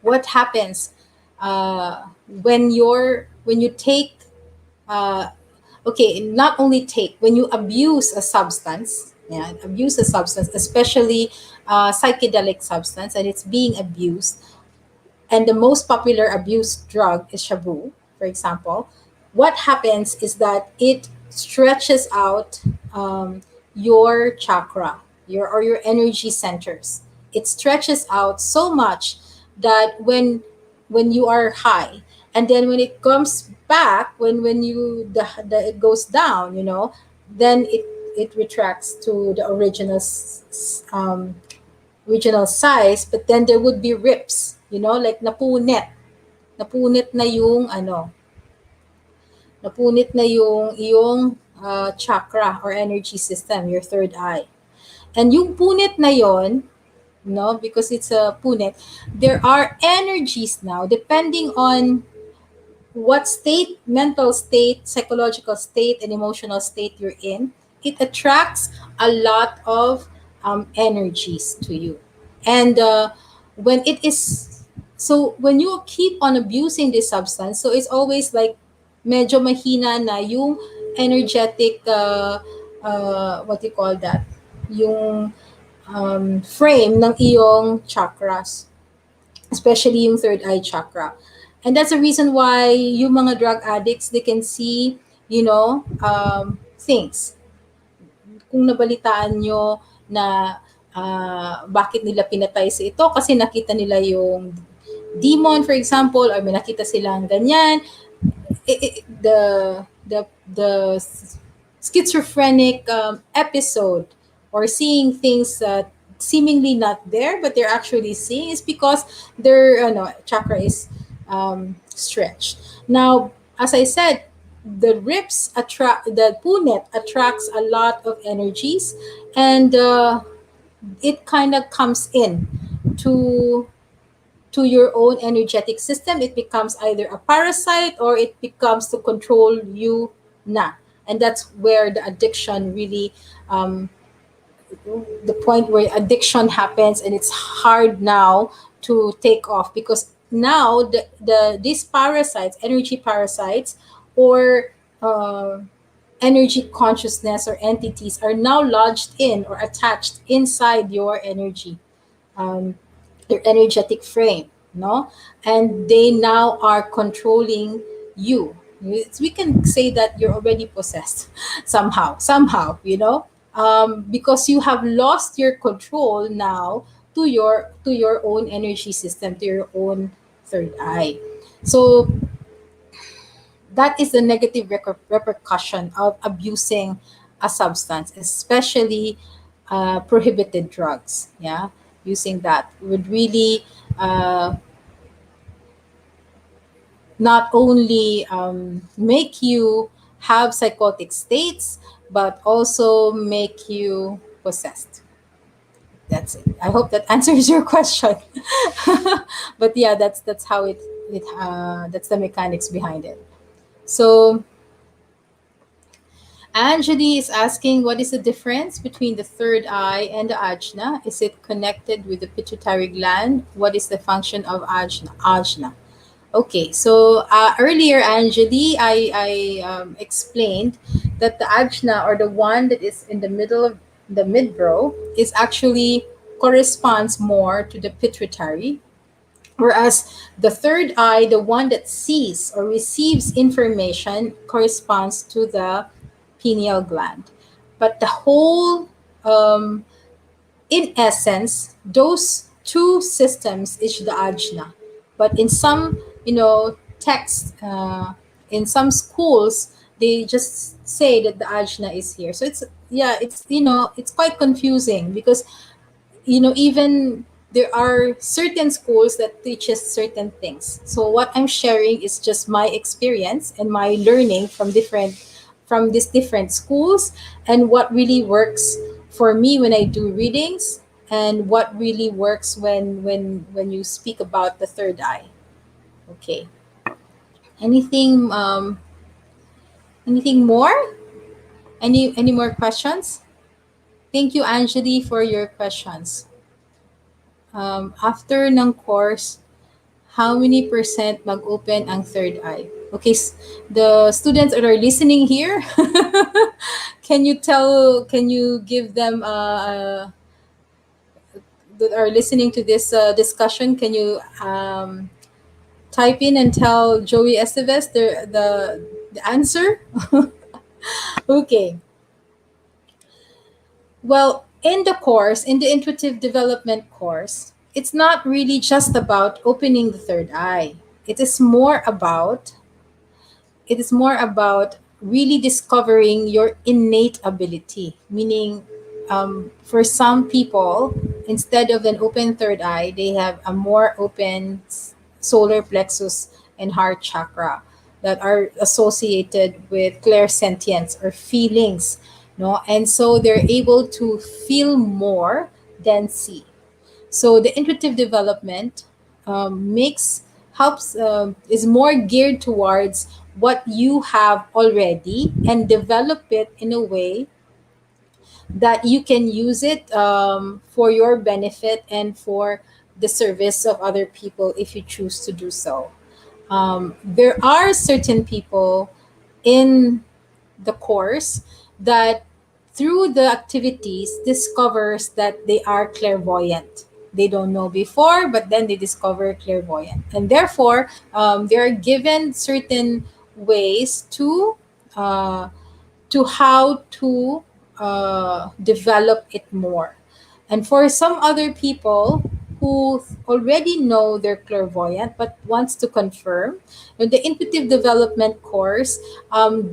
what happens when you take uh, okay, not only take, when you abuse a substance, yeah, abuse a substance, especially psychedelic substance, and it's being abused, and the most popular abused drug is shabu, for example, what happens is that it stretches out your chakra, your energy centers. It stretches out so much that when you are high, and then when it comes back, when you it goes down, then it retracts to the original size, but then there would be rips, like napunit na yung napunit na yung iyong chakra or energy system, your third eye. And yung punit na yon, because it's a punit, there are energies now depending on what state, mental state, psychological state, and emotional state you're in. It attracts a lot of energies to you. And when it is, so when you keep on abusing this substance, so it's always like medyo mahina na yung energetic, what do you call that? Yung frame ng iyong chakras, especially yung third eye chakra. And that's the reason why yung mga drug addicts, they can see, things. Kung nabalitaan nyo na bakit nila pinatay sa ito, kasi nakita nila yung demon, for example, or may nakita silang ganyan, the schizophrenic episode, or seeing things seemingly not there but they're actually seeing, is because their chakra is stretched. Now, as I said, the punet attracts a lot of energies, and it kind of comes in to your own energetic system. It becomes either a parasite or it becomes to control you na. And that's where the addiction really, the point where addiction happens, and it's hard now to take off, because now these parasites, energy parasites, or energy consciousness or entities are now lodged in or attached inside your energy, um, your energetic frame, no? And they now are controlling you. We can say that you're already possessed somehow, because you have lost your control now to your own energy system, to your own third eye. So that is the negative repercussion of abusing a substance, especially prohibited drugs. Yeah, using that would really not only make you have psychotic states, but also make you possessed. That's it. I hope that answers your question. But yeah, that's how that's the mechanics behind it. So Anjali is asking, what is the difference between the third eye and the ajna? Is it connected with the pituitary gland? What is the function of ajna? Okay, so earlier, Anjali, I explained that the ajna, or the one that is in the middle of the midbrow, is actually corresponds more to the pituitary, whereas the third eye, the one that sees or receives information, corresponds to the pineal gland. But the whole, in essence, those two systems is the ajna. But in some, texts, in some schools, they just say that the ajna is here. So it's, yeah, it's quite confusing, because even there are certain schools that teaches certain things. So what I'm sharing is just my experience and my learning from these different schools, and what really works for me when I do readings, and what really works when you speak about the third eye. Okay. Anything anything more? Any more questions? Thank you, Anjali, for your questions. After ng course, how many percent mag-open ang third eye? Okay, the students that are listening here, can you give them, that are listening to this discussion, can you type in and tell Joey Esteves the answer? Okay. Well, in the course, in the intuitive development course, it's not really just about opening the third eye. It is more about it is more about really discovering your innate ability. Meaning, for some people, instead of an open third eye, they have a more open solar plexus and heart chakra that are associated with clairsentience or feelings. No, and so they're able to feel more than see. So the intuitive development makes helps is more geared towards what you have already and develop it in a way that you can use it for your benefit and for the service of other people if you choose to do so. There are certain people in the course that through the activities discovers that they are clairvoyant. They don't know before, but then they discover clairvoyant, and therefore they are given certain ways uh, to how to develop it more. And for some other people who already know they're clairvoyant but wants to confirm, the intuitive development course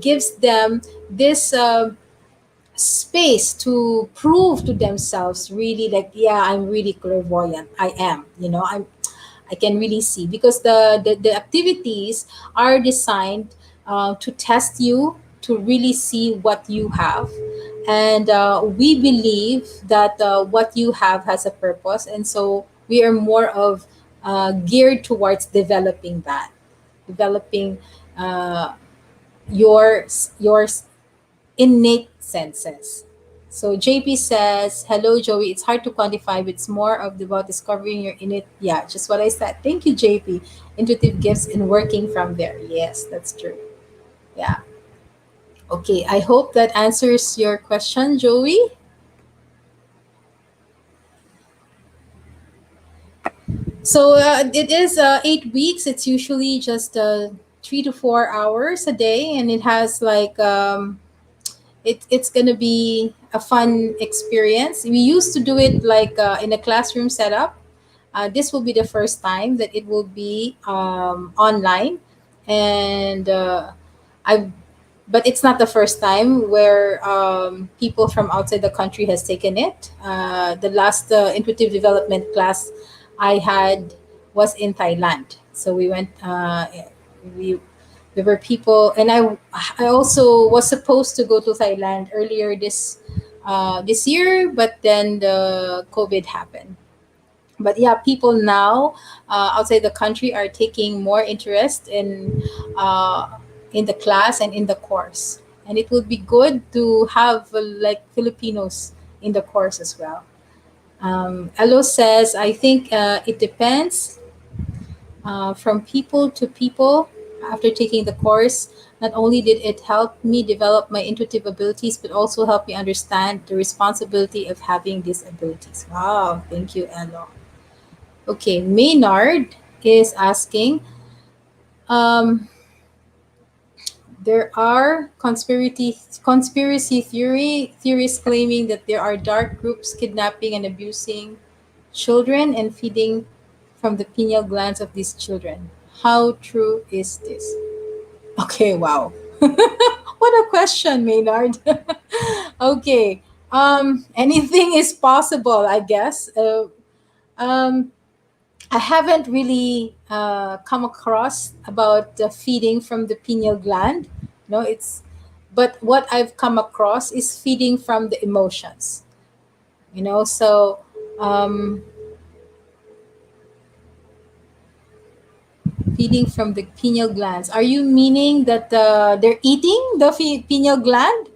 gives them this space to prove to themselves really, like, yeah, I'm really clairvoyant. I am, I can really see, because the activities are designed to test you to really see what you have. And we believe that what you have has a purpose. And so we are more of geared towards developing that, developing uh, your innate senses. So JP says, "Hello, Joey. It's hard to quantify, but it's more of about discovering your innate." Yeah, just what I said. Thank you, JP. Intuitive gifts and working from there. Yes, that's true. Yeah. Okay. I hope that answers your question, Joey. So it is 8 weeks. It's usually just 3 to 4 hours a day, and it has like it's gonna be a fun experience. We used to do it like in a classroom setup. This will be the first time that it will be online, and I. But it's not the first time where people from outside the country has taken it. The last intuitive development class I had was in Thailand. So we went. We there were people, and I also was supposed to go to Thailand earlier this year, but then the COVID happened. But yeah, people now outside the country are taking more interest in the class and in the course, and it would be good to have like Filipinos in the course as well. Elo says, I think it depends from people to people. After taking the course, not only did it help me develop my intuitive abilities, but also help me understand the responsibility of having these abilities. Wow, thank you, Elo. Okay, Maynard is asking, um, there are conspiracy theories claiming that there are dark groups kidnapping and abusing children and feeding from the pineal glands of these children. How true is this? Okay, wow. What a question, Maynard. Okay. Anything is possible, I guess. Um, I haven't really come across about the feeding from the pineal gland. No, but what I've come across is feeding from the emotions. So Um, Feeding from the pineal glands. Are you meaning that they're eating the pineal gland?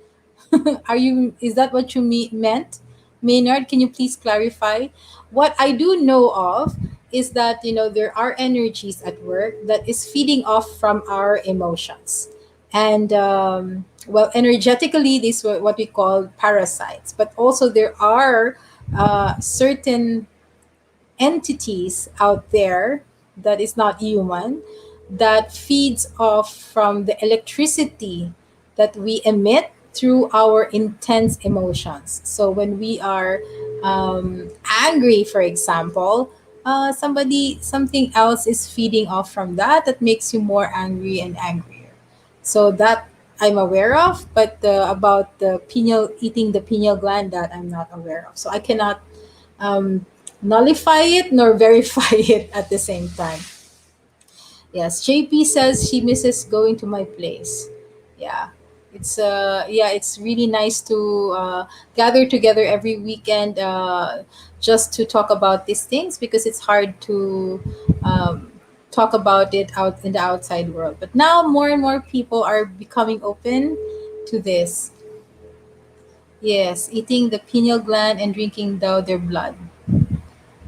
Are you? Is that what you meant, Maynard? Can you please clarify? What I do know of is that there are energies at work that is feeding off from our emotions, and well, energetically, these were what we call parasites. But also there are certain entities out there that is not human that feeds off from the electricity that we emit through our intense emotions. So when we are angry, for example, something else is feeding off from that makes you more angry and angrier. So that I'm aware of, but about the pineal eating the pineal gland, that I'm not aware of. So I cannot um, nullify it nor verify it at the same time. Yes, JP says she misses going to my place. Yeah. It's really nice to gather together every weekend just to talk about these things, because it's hard to um, talk about it out in the outside world. But now more and more people are becoming open to this. Yes, eating the pineal gland and drinking their blood.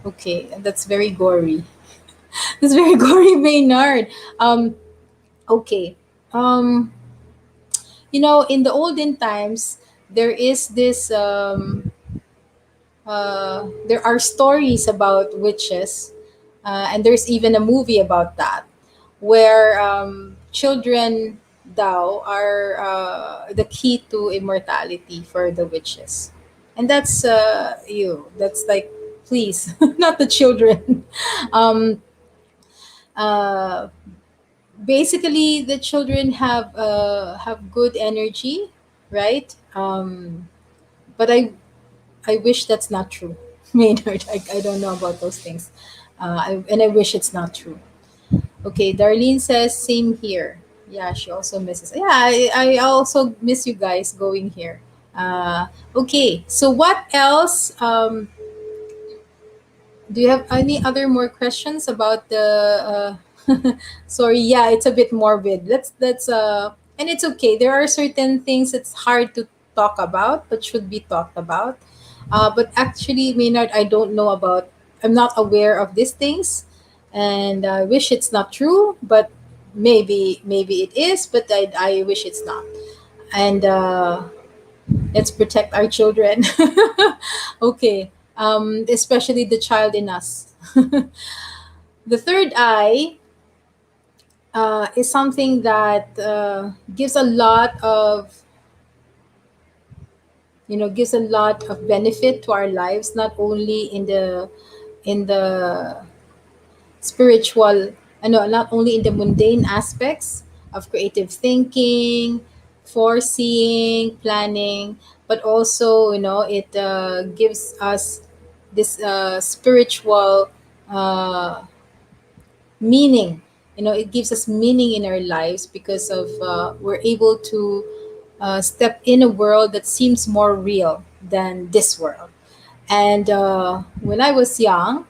Okay, that's very gory. That's very gory, Maynard. Okay. Um, in the olden times, there is this. There are stories about witches, and there's even a movie about that, where children Dao are the key to immortality for the witches, and that's you. That's like, please, not the children. um, uh, Basically the children have good energy, right? But I wish that's not true. Maynard, I don't know about those things, and I wish it's not true. Okay, Darlene says same here. Yeah, she also misses. Yeah, I also miss you guys going here. Okay, so what else? Do you have any other more questions about the? Sorry, yeah, it's a bit morbid. Let's and it's okay. There are certain things it's hard to talk about, but should be talked about. But actually, Maynard, I don't know about. I'm not aware of these things, and I wish it's not true. But maybe it is. But I wish it's not. And let's protect our children. Okay, especially the child in us. The third eye is something that gives a lot of gives a lot of benefit to our lives, not only in the spiritual, no, not only in the mundane aspects of creative thinking, foreseeing, planning, but also it gives us this spiritual uh, meaning. It gives us meaning in our lives, because of we're able to step in a world that seems more real than this world. And when I was young,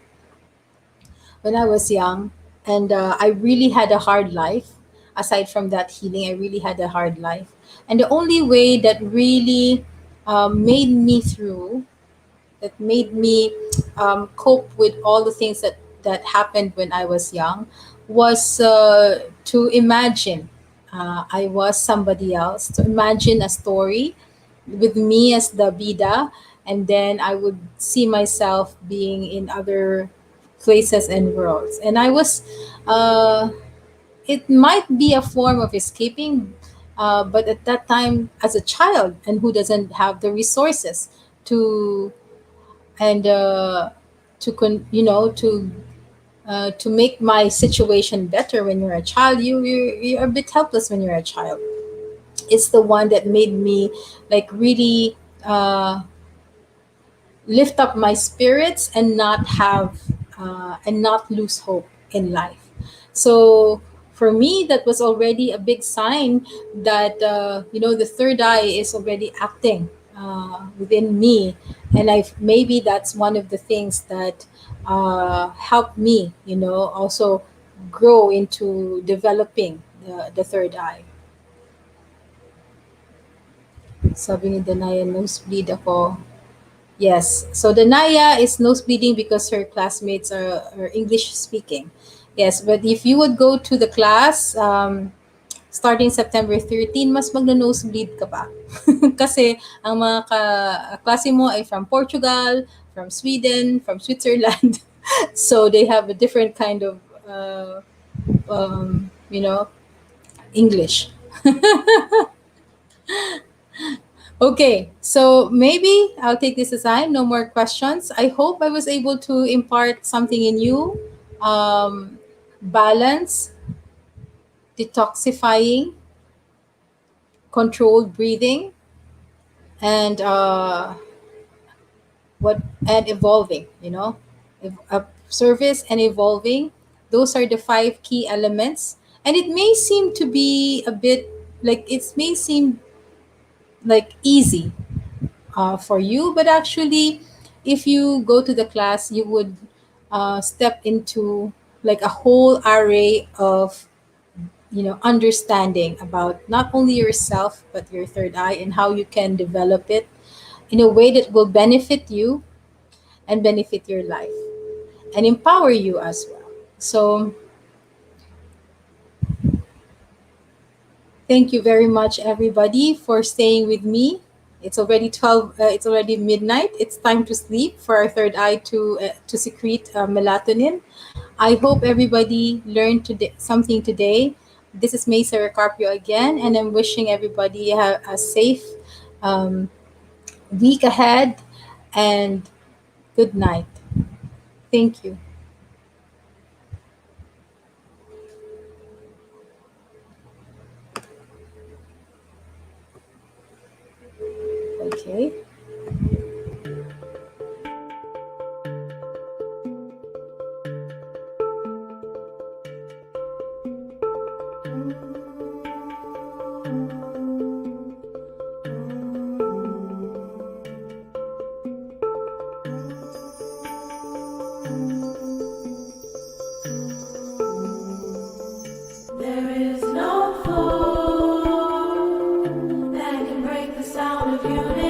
and I really had a hard life. Aside from that healing, I really had a hard life, and the only way that really made me through, that made me cope with all the things that happened when I was young, was to imagine I was somebody else, to imagine a story with me as the bida, and then I would see myself being in other places and worlds. And I was, it might be a form of escaping, but at that time, as a child, and who doesn't have the resources to and to make my situation better. When you're a child, you're a bit helpless when you're a child. It's the one that made me like really lift up my spirits and not lose hope in life. So for me, that was already a big sign that the third eye is already acting within me, and I maybe that's one of the things that helped me, also grow into developing the third eye. Sabi ni Danaya, nosebleed ako. Yes. So Danaya is nosebleeding because her classmates are English speaking. Yes, but if you would go to the class, starting September 13, mas magno-nosebleed ka pa. Kasi ang mga klase mo ay from Portugal, from Sweden, from Switzerland. So they have a different kind of, you know, English. Okay, so maybe I'll take this aside. No more questions. I hope I was able to impart something in you. Balance, detoxifying, controlled breathing, and what and evolving. Service and evolving. Those are the five key elements. And it may seem to be a bit like it may seem like easy for you, but actually if you go to the class you would step into like a whole array of understanding about not only yourself but your third eye and how you can develop it in a way that will benefit you and benefit your life and empower you as well. So thank you very much, everybody, for staying with me. It's already 12. It's already midnight. It's time to sleep for our third eye to secrete melatonin. I hope everybody learned today something today. This is May Carpio again, and I'm wishing everybody a safe um, week ahead and good night. Thank you. Okay. There is no force that can break the sound of unity.